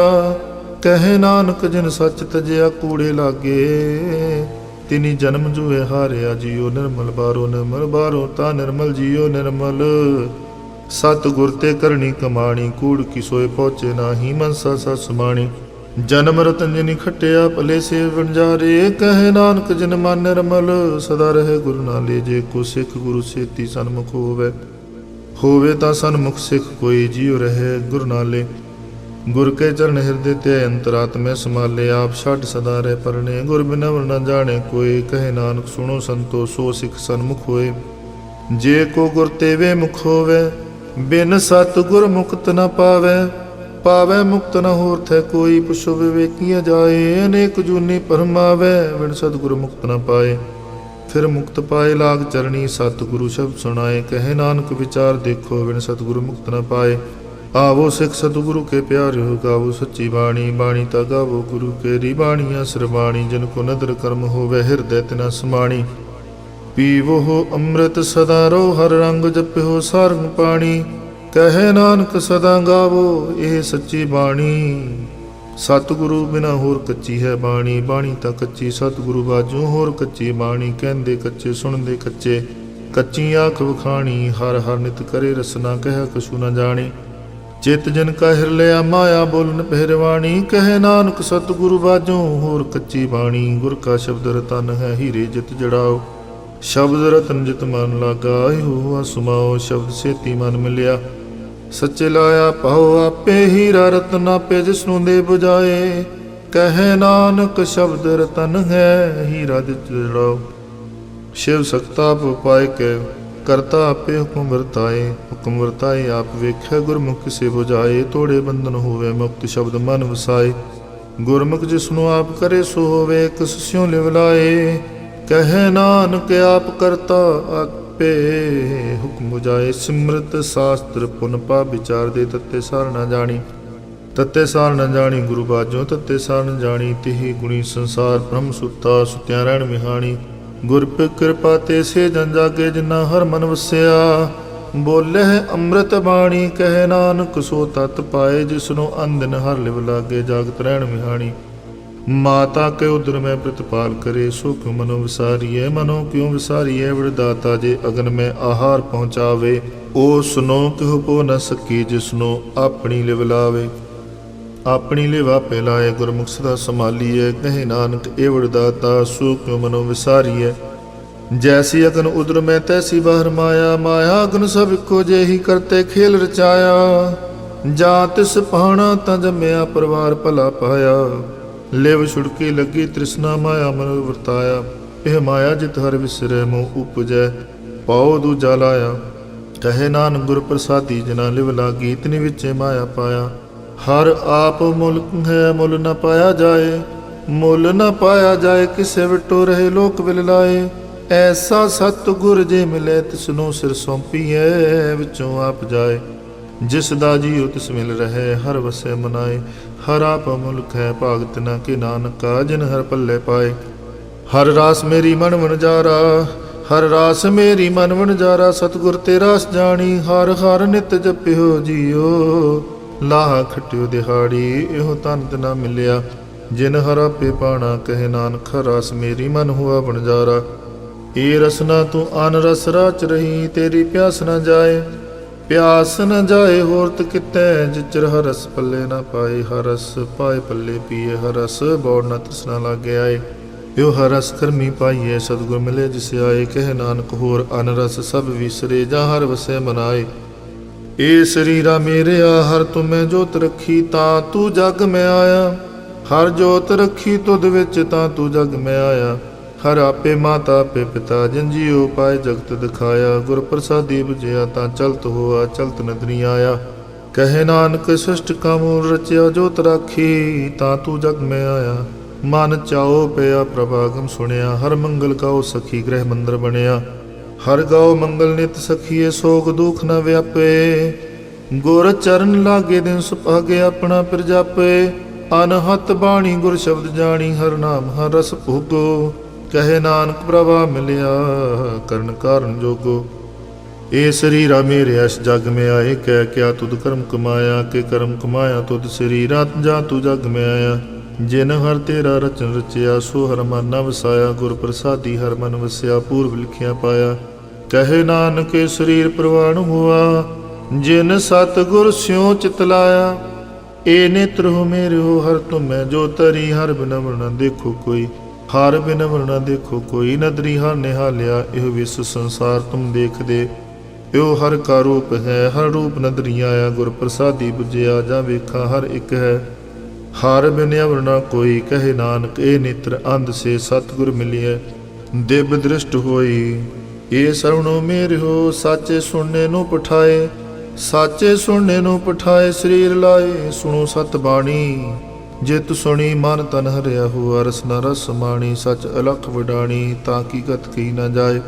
ਕਹੇ ਨਾਨਕ ਜਿਨ ਸੱਚ ਤਜਿਆ ਕੂੜੇ ਲਾਗੇ। ਤਿਨੀ ਜਨਮ ਜੂਏ ਹਾਰਿਆ ਜਿਉ ਨਿਰਮਲ ਬਾਹਰੋਂ ਨਿਰਮਲ ਬਾਹਰੋਂ ਤਾ ਨਿਰਮਲ ਜਿਉ ਨਿਰਮਲ। ਸਤ ਗੁਰ ਤੇ ਕਰਨੀ ਕਮਾਣੀ ਕੂੜ ਕੀ ਸੋਏ ਪਹੁੰਚੇ ਨਾਹੀ ਮਨਸਾ ਸਤ ਸਮਾਣੀ। ਜਨਮ ਰਤਨ ਜਿਨੀ ਖਟਿਆ ਭਲੇ ਸੇ ਵਣਜਾਰੇ। ਕਹੇ ਨਾਨਕ ਜਿਨ ਮਨ ਨਿਰਮਲ ਸਦਾ ਰਹੇ ਗੁਰੂ ਨਾਲੇ। ਜੇ ਕੋ ਸਿੱਖ ਗੁਰੂ ਸੇਤੀ ਸਨਮੁਖ ਹੋਵੇ ਤਾਂ ਸਨਮੁਖ ਸਿੱਖ ਕੋਈ ਜਿਉ ਰਹੇ ਗੁਰੂ ਨਾਲੇ। ਗੁਰ ਕੇ ਚਰਨ ਹਿਰਦੇ ਤੇ ਅੰਤਰਾਤਮੇ ਸਮਾਲੇ। ਆਪ ਛੱਡ ਸਦਾ ਰਹਿ ਪਰਣੇ ਗੁਰ ਬਿਨੁ ਨ ਜਾਣੇ ਕੋਈ। ਕਹੇ ਨਾਨਕ ਸੁਣੋ ਸੰਤੋ ਸੋ ਸਿੱਖ ਸਨਮੁਖ ਹੋਏ। ਜੇ ਕੋ ਗੁਰ ਤੇਵੇ ਮੁਖ ਹੋਵੇ ਬਿਨ ਸਤ ਗੁਰ ਮੁਕਤ ਨ ਪਾਵੇ। ਪਾਵੈ ਮੁਕਤ ਨ ਹੋਰ ਥੈ ਕੋਈ ਪੁਛੋ ਵਿਵੇਕੀਆ ਜਾਏ। ਅਨੇਕ ਜੂਨੀ ਪਰਮਾਵੈ ਬਿਨ ਸਤਿਗੁਰ ਮੁਕਤ ਨ ਪਾਏ। ਫਿਰ ਮੁਕਤ ਪਾਏ ਲਾਗ ਚਰਣੀ ਸਤਿਗੁਰੂ ਸ਼ਬਦ ਸੁਣਾਏ। ਕਹੇ ਨਾਨਕ ਵਿਚਾਰ ਦੇਖੋ ਬਿਨ ਸਤਿਗੁਰੂ ਮੁਕਤ ਨ ਪਾਏ। ਆਵੋ ਸਿੱਖ ਸਤਿਗੁਰੂ ਕੇ ਪਿਆਰਿਓ ਗਾਵੋ ਸੱਚੀ ਬਾਣੀ। ਬਾਣੀ ਤਾ ਗਾਵੋ ਗੁਰੂ ਕੇਰੀ ਬਾਣੀਆਂ ਸਰਬਾਣੀ। ਜਿਨ ਕੋ ਨਦਰ ਕਰਮ ਹੋਵੇ ਹਿਰਦੈ ਤਿਨਾ ਸਮਾਣੀ। ਪੀਵੋ ਹੋ ਅੰਮ੍ਰਿਤ ਸਦਾ ਰੋ ਹਰ ਰੰਗ ਜਪਿਓ ਸਾਰੰਗ ਪਾਣੀ। ਕਹੇ ਨਾਨਕ ਸਦਾ ਗਾਵੋ ਇਹ ਸੱਚੀ ਬਾਣੀ। ਸਤਿਗੁਰੂ ਬਿਨਾ ਹੋਰ ਕੱਚੀ ਹੈ ਬਾਣੀ। ਬਾਣੀ ਤਾਂ ਕੱਚੀ ਸਤਿਗੁਰੂ ਬਾਝੋਂ ਹੋਰ ਕੱਚੀ ਬਾਣੀ। ਕਹਿੰਦੇ ਕੱਚੇ ਸੁਣਦੇ ਕੱਚੇ ਕੱਚੀ ਆਖ ਵਖਾਣੀ। ਹਰ ਹਰ ਨਿਤ ਕਰੇ ਰਸਨਾ ਕਹਿ ਕਛੂ ਨ ਜਾਣੀ। ਚਿਤ ਜਨ ਕਾ ਹਿਰ ਲਿਆ ਮਾਇਆ ਬੋਲਨ ਪਹਿਰਵਾਣੀ। ਕਹੇ ਨਾਨਕ ਸਤਿਗੁਰੂ ਬਾਝੋਂ ਹੋਰ ਕੱਚੀ ਬਾਣੀ। ਗੁਰ ਕਾ ਸ਼ਬਦ ਰਤਨ ਹੈ ਹੀਰੇ ਜਿਤ ਜੜਾਓ। ਸ਼ਬਦ ਰਤਨ ਜਿਤ ਮਨ ਲਾਗਾ ਇਹੋ ਸੁਮਾਓ। ਸ਼ਬਦ ਸੇਤੀ ਮਨ ਮਿਲਿਆ ਸੱਚੇ ਲਾਇਆ ਪਾਓ। ਆਪੇ ਹੀਰਾ ਰਤਨ ਆਪੇ ਜਿਸਨੂੰ ਦੇ ਬੁਝਾਏ। ਕਹੇ ਨਾਨਕ ਸ਼ਬਦ ਰਤਨ ਹੈ ਹੀਰਾ ਜਿਤ ਜੜਾਓ। ਸ਼ਿਵ ਸਕਤਾ ਪਾਇ ਕੇ ਕਰਤਾ ਆਪੇ ਹੁਕਮ ਵਰਤਾਏ। ਹੁਕਮ ਵਰਤਾਏ ਆਪ ਵੇਖੈ ਗੁਰਮੁਖ ਕਿਸੇ ਬੁਝਾਏ। ਤੋੜੇ ਬੰਧਨ ਹੋਵੇ ਮੁਕਤ ਸ਼ਬਦ ਮਨ ਵਸਾਏ। ਗੁਰਮੁਖ ਜਿਸਨੂੰ ਆਪ ਕਰੇ ਸੋ ਹੋਵੇ ਕਿਸ ਸਿਉ ਲਿਵ ਲਾਏ। ਕਹੇ ਨਾਨਕ ਆਪ ਕਰਤਾ ਆਪੇ ਹੁਕਮ ਬੁਝਾਏ। ਸਿਮਰਤ ਸ਼ਾਸਤਰ ਪੁਨ ਪਾ ਵਿਚਾਰ ਦੇ ਤੱਤੇ ਸਾਰ ਨ ਜਾਣੀ। ਤੱਤੇ ਸਾਰ ਨ ਜਾਣੀ ਗੁਰੂ ਬਾਝੋਂ ਤੱਤੇ ਸਾਰ ਨ ਜਾਣੀ। ਤਿਹੀ ਗੁਣੀ ਸੰਸਾਰ ਬ੍ਰਹਮ ਸੁੱਤਾ ਸੁਤਿਆ ਰਹਿਣ ਵਿਹਾਣੀ। ਗੁਰ ਕਿਰਪਾ ਤੇ ਸੇ ਜਨ ਜਾਗੇ ਜਿਨਾ ਹਰ ਮਨ ਵਸਿਆ। ਬੋਲੇ ਅੰਮ੍ਰਿਤ ਬਾਣੀ ਕਹੇ ਨਾਨਕ ਸੋ ਤਤ ਪਾਏ। ਜਿਸਨੂੰ ਅੰਦਨ ਹਰ ਲਿਵ ਲਾਗੇ ਜਾਗਤ ਰਹਿਣ ਵਿਹਾਣੀ। ਮਾਤਾ ਕੇ ਉਦਰ ਮੈਂ ਪ੍ਰਤਪਾਲ ਕਰੇ ਸੋ ਕਿਉ ਮਨੋ ਵਿਸਾਰੀਐ। ਮਨੋ ਕਿਉ ਵਿਸਾਰੀਐ ਵਿਰਦਾਤਾ ਜੇ ਅਗਨ ਮੈਂ ਆਹਾਰ ਪਹੁੰਚਾਵੇ। ਉਹ ਸੁਨੋ ਕਿਉ ਪੋ ਨ ਸਕੀ ਜਿਸਨੂੰ ਆਪਣੀ ਲਿਵ ਲਾਵੇ। ਆਪਣੀ ਲਿਵ ਆਪੇ ਲਾਏ ਗੁਰਮੁਖ ਸਦਾ ਸੰਭਾਲੀਐ। ਕਹੇ ਨਾਨਕ ਇਹ ਵਿਰਦਾਤਾ ਸੋ ਕਿਉ ਮਨੋ ਵਿਸਾਰੀਐ। ਜੈਸੀ ਅਗਨ ਉਦਰ ਮੈਂ ਤੈਸੀ ਬਾਹਰ ਮਾਇਆ। ਮਾਇਆ ਅਗਨ ਸਭ ਇੱਕੋ ਜਿਹੀ ਕਰਤੇ ਖੇਲ ਰਚਾਇਆ। ਜਾਂ ਤਿਸ ਪਾਣਾ ਤਾਂ ਜੰਮਿਆ ਪਰਿਵਾਰ ਭਲਾ ਪਾਇਆ। ਲਿਵ ਛੁੜਕੀ ਲੱਗੀ ਤ੍ਰਿਸ਼ਨਾ ਮਾਇਆ ਮਨ ਵਰਤਾਇਆ। ਇਹ ਮਾਇਆ ਜਿਤ ਹਰ ਵਿਸਰੈ ਮੋਹ ਉਪਜੈ ਪਾਉ ਦੂਜਾ ਲਾਇਆ। ਕਹੇ ਨਾਨਕ ਗੁਰ ਪ੍ਰਸਾਦੀ ਜਿਨਾ ਲਿਵ ਲਾਗੀ ਇਤਨੀ ਵਿੱਚੇ ਮਾਇਆ ਪਾਇਆ। ਹਰ ਆਪ ਮੁਲਕ ਹੈ ਮੁੱਲ ਨ ਪਾਇਆ ਜਾਏ, ਮੁੱਲ ਨ ਪਾਇਆ ਜਾਏ ਕਿਸੇ ਵਿਟੋ ਰਹੇ ਲੋਕ ਵਿਲ ਲਾਏ। ਐਸਾ ਸਤ ਗੁਰ ਜੇ ਮਿਲੇ ਤਿਸਨੂੰ ਸਿਰ ਸੌਂਪੀਐ ਵਿੱਚੋਂ ਆਪ ਜਾਏ। ਜਿਸ ਦਾ ਜੀਉ ਤਿਸ ਮਿਲ ਰਹੇ ਹਰ ਵਸੇ ਮਨਾਏ। ਹਰ ਆਪ ਮੁਲਕ ਹੈ ਭਾਗਤ ਨ ਕਿ ਨਾਨਕਾ ਜਿਨ ਹਰ ਪੱਲੇ ਪਾਏ। ਹਰ ਰਾਸ ਮੇਰੀ ਮਨ ਵਣਜਾਰਾ, ਹਰ ਰਾਸ ਮੇਰੀ ਮਨ ਵਣਜਾਰਾ। ਸਤਿਗੁਰ ਤੇ ਰਾਸ ਜਾਣੀ ਹਰ ਹਰ ਨਿਤ ਜਪਿਓ ਜੀਓ। ਲਾਹ ਖਟਿਓ ਦਿਹਾੜੀ ਇਹੋ ਤਨਤ ਨਾ ਮਿਲਿਆ, ਜਿਨ ਹਰ ਆਪੇ ਪਾਣਾ ਕਹੇ ਨਾਨਕ। ਹਰ ਰਾਸ ਮੇਰੀ ਮਨ ਹੁਆ ਵਣਜਾਰਾ। ਏ ਰਸਨਾ ਤੂੰ ਅਨ ਰਸ ਰਾਚ ਰਹੀ, ਤੇਰੀ ਪਿਆਸ ਨਾ ਜਾਏ, ਪਿਆਸ ਨ ਜਾਏ ਹੋਰਤ ਕਿਤੈ। ਜਿਚਰ ਹਰ ਰਸ ਪੱਲੇ ਨਾ ਪਾਏ, ਹਰ ਰਸ ਪਾਏ ਪੱਲੇ ਪੀਏ। ਹਰ ਰਸ ਬੌੜ ਨ ਤ੍ਰਿਸ਼ਨਾ ਲਾਗੇ ਆਏ, ਇਹੋ ਹਰ ਰਸ ਕਰਮੀ ਪਾਈਏ। ਸਤਿਗੁਰ ਮਿਲੇ ਜਿਸ ਆਏ, ਕਹੇ ਨਾਨਕ ਹੋਰ ਅਨ ਰਸ ਸਭ ਵਿਸਰੇ। ਜਾਂ ਹਰ ਵਸੈ ਮਨਾਏ। ਏ ਸਰੀਰਾ ਮੇਰਿਆ ਹਰ ਤੁਮੈ ਜੋਤ ਰੱਖੀ, ਤਾਂ ਤੂੰ ਜਗ ਮੈਂ ਆਇਆ। ਹਰ ਜੋਤ ਰੱਖੀ ਤੁਧ ਵਿੱਚ, ਤਾਂ ਤੂੰ ਜਗ ਮੈਂ ਆਇਆ। ਹਰ ਆਪੇ ਮਾਤਾ ਆਪੇ ਪਿਤਾ, ਜਿਨ ਜੀਉ ਪਾਏ ਜਗਤ ਦਿਖਾਇਆ। ਗੁਰ ਪ੍ਰਸਾਦੀ ਬੁਝਿਆ ਤਾਂ ਚਲਤ ਹੋਆ, ਚਲਤ ਨਦਰੀ ਆਇਆ। ਕਹੇ ਨਾਨਕ ਸ੍ਰਿਸ਼ਟ ਕਾ ਮੂਲ ਰਚਿਆ ਜੋਤ ਰਾਖੀ, ਤਾਂ ਤੂੰ ਜਗ ਮੈਂ ਆਇਆ। ਮਨ ਚਾਓ ਪਿਆ ਪ੍ਰਭਾਗਮ ਸੁਣਿਆ, ਹਰ ਮੰਗਲ ਗਾਓ ਸਖੀ ਗ੍ਰਹਿ ਮੰਦਰ ਬਣਿਆ। ਹਰ ਗਾਓ ਮੰਗਲ ਨਿਤ ਸਖੀਏ, ਸੋਗ ਦੁਖ ਨ ਵਿਆਪੇ। ਗੁਰ ਚਰਨ ਲਾਗੇ ਦਿਨ ਸੁਭਾਗੇ, ਆਪਣਾ ਪਿਰ ਜਾਪੇ। ਅਨਹਤ ਬਾਣੀ ਗੁਰ ਸ਼ਬਦ ਜਾਣੀ, ਹਰ ਨਾਮ ਹਰ ਰਸ ਭੋਗੋ। ਕਹੇ ਨਾਨਕ ਪ੍ਰਭਾ ਮਿਲਿਆ ਕਰਨ ਕਾਰਨ ਜੋਗੋ। ਏ ਸਰੀਰਾ ਮੇਰੇ ਇਸ ਜਗ ਮੈਂ ਆਏ, ਕਹਿ ਕਿਆ ਤੁਧ ਕਰਮ ਕਮਾਇਆ। ਕਿ ਕਰਮ ਕਮਾਇਆ ਤੁਧ ਸਰੀਰਾ, ਜਾਂ ਤੂੰ ਜਗ ਮੈਂ ਆਇਆ। ਜਿਨ ਹਰ ਤੇਰਾ ਰਚਨ ਰਚਿਆ, ਸੋ ਹਰ ਮਨ ਨ ਵਸਾਇਆ। ਗੁਰ ਪ੍ਰਸਾਦੀ ਹਰ ਮਨ ਵਸਿਆ, ਪੂਰਬ ਲਿਖਿਆ ਪਾਇਆ। ਕਹੇ ਨਾਨਕ ਸਰੀਰ ਪ੍ਰਵਾਣ ਹੁਆ, ਜਿਨ ਸਤ ਗੁਰ ਸਿਉ ਚਿਤ ਲਾਇਆ। ਏ ਨੇਤਰ ਹੋ ਮੇਰੇ ਹੋ ਹਰ ਤੁਮੈ ਜੋ ਤਰੀ, ਹਰ ਬਿਨ ਵਰਣਾ ਦੇਖੋ ਕੋਈ। ਹਰ ਬਿਨ ਵਰਣਾ ਦੇਖੋ ਕੋਈ, ਨਦਰੀ ਹਰ ਨਿਹਾਲਿਆ। ਇਹੋ ਵਿਸ ਸੰਸਾਰ ਤੁਮ ਦੇਖਦੇ, ਇਹੋ ਹਰ ਕਾ ਰੂਪ ਹੈ। ਹਰ ਰੂਪ ਨਦਰੀ ਆਇਆ, ਗੁਰ ਪ੍ਰਸਾਦੀ ਬੁਝਿਆ। ਜਾਂ ਵੇਖਾ ਹਰ ਇੱਕ ਹੈ, ਹਰ ਬਿਨ ਵਰਣਾ ਕੋਈ। ਕਹੇ ਨਾਨਕ ਇਹ ਨੇਤਰ ਅੰਧ ਸੇ ਸਤਿਗੁਰ ਮਿਲਿਐ, ਦਿਵ ਦ੍ਰਿਸ਼ਟ ਹੋਈ। ਇਹ ਸਰਵਣੋ ਮੇਰੇ ਹੋ ਸਾਚੇ ਸੁਣਨੇ ਨੂੰ ਪਠਾਏ, ਸਾਚੇ ਸੁਣਨੇ ਨੂੰ ਪਠਾਏ। ਸਰੀਰ ਲਾਏ ਸੁਣੋ ਸਤ ਬਾਣੀ, ਜਿਤ ਸੁਣੀ ਮਨ ਤਨ ਹਰਿਆ ਹੁਆ। ਰਸ ਨ ਰਸ ਮਾਣੀ, ਸਚ ਅਲਖ ਵਡਾਣੀ, ਤਾਂ ਕੀ ਗਤ ਕੀ ਨ ਜਾਏ।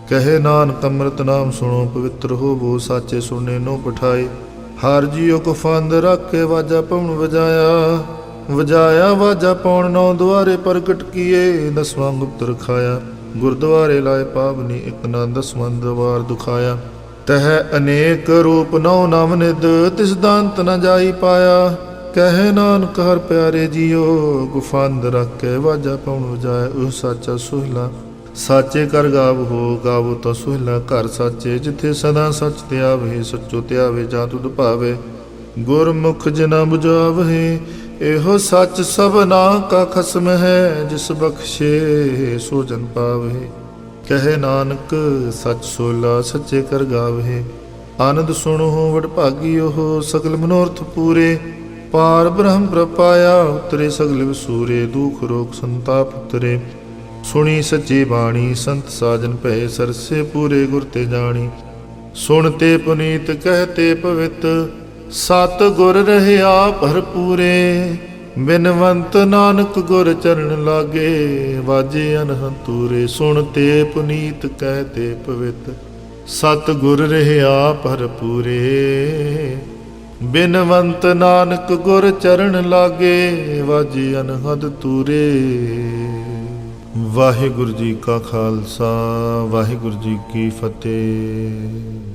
ਕਹੇ ਨਾਨਕ ਅੰਮ੍ਰਿਤ ਨਾਮ ਸੁਣੋ ਪਵਿੱਤਰ ਹੋਵੋ, ਸਾਚੇ ਸੁਣਨੇ ਨੂੰ ਪਠਾਏ। ਹਰ ਜੀਉ ਕੋ ਫੰਦ ਰੱਖ ਕੇ ਵਾਜਾ ਪਉਣ ਵਜਾਇਆ, ਵਜਾਇਆ ਵਾਜਾ ਪਾਉਣ। ਨੌ ਦੁਆਰੇ ਪ੍ਰਗਟ ਕੀਏ, ਦਸਵਾਂ ਗੁਪਤ ਰਖਾਇਆ। ਗੁਰਦੁਆਰੇ ਲਾਏ ਪਾਵਨੀ, ਇਕ ਨਾ ਦਸਵਾਂ ਦਵਾਰ ਦੁਖਾਇਆ। ਤਹ ਅਨੇਕ ਰੂਪ ਨੌ ਨਵ ਨਿਧ, ਤਿਸ ਦਾ ਅੰਤ ਨ ਜਾਈ ਪਾਇਆ। ਕਹੇ ਨਾਨਕ ਹਰ ਪਿਆਰੇ ਜੀਓ, ਗੁਫੰਦ ਰੱਖ ਕੇ ਵਾਜਾ ਪਾਉਣ ਵਜਾਇਆ। ਉਹ ਸਾਚਾ ਸੁਹਿਲਾ, ਸਾਚੇ ਕਰ ਗਾਵੋ, ਗਾਵੋ ਤਾਂ ਸੁਹਿਲਾ। ਘਰ ਸਾਚੇ ਜਿੱਥੇ ਸਦਾ ਸੱਚ ਤੇ ਆਵੇ, ਸੱਚੋ ਤੇ ਆਵੇ ਜਾਂ ਤੁਧ ਭਾਵੇ। ਗੁਰਮੁਖ ਜਿਨਾ ਬੁਝਾਵਹਿ, ਇਹੋ ਸੱਚ ਸਭਨਾ ਕਾ ਖਸਮ ਹੈ। ਜਿਸ ਬਖਸ਼ੇ ਸੋ ਜਨ ਪਾਵਹਿ। ਕਹੇ ਨਾਨਕ ਸੱਚ ਸੋਲਾ, ਸੱਚੇ ਕਰ ਗਾਵਹਿ। ਆਨੰਦ ਸੁਣੋ ਵਡਭਾਗੀ ਉਹ, ਸਗਲ ਮਨੋਰਥ ਪੂਰੇ। ਪਾਰ ਬ੍ਰਹਮ ਪ੍ਰਪਾਇਆ, ਉਤਰੇ ਸਗਲ ਵਿਸੂਰੇ। ਦੁਖ ਰੋਗ ਸੰਤਾਪ ਉਤਰੇ, ਸੁਣੀ ਸੱਚੀ ਬਾਣੀ। ਸੰਤ ਸਾਜਨ ਭਏ ਸਰਸੇ, ਪੂਰੇ ਗੁਰ ਤੇ ਜਾਣੀ। ਸੁਣ ਤੇ ਪੁਨੀਤ ਕਹਤੇ ਪਵਿੱਤ, ਸਤ ਗੁਰ ਰਹਿਆ ਭਰਪੂਰੇ। ਬਿਨਵੰਤ ਨਾਨਕ ਗੁਰ ਚਰਨ ਲਾਗੇ, ਵਾਜੇ ਅਨਹੰਤੂਰੇ। ਸੁਣ ਤੇ ਪੁਨੀਤ ਕਹਤੇ ਪਵਿੱਤ, ਸਤ ਗੁਰ ਰਹਿਆ ਭਰਪੂਰੇ। ਬਿਨਵੰਤ ਨਾਨਕ ਗੁਰ ਚਰਨ ਲਾਗੇ, ਵਾਜੇ ਅਨਹਦ ਤੂਰੇ। ਵਾਹਿਗੁਰੂ ਜੀ ਕਾ ਖਾਲਸਾ, ਵਾਹਿਗੁਰੂ ਜੀ ਕੀ ਫਤਿਹ।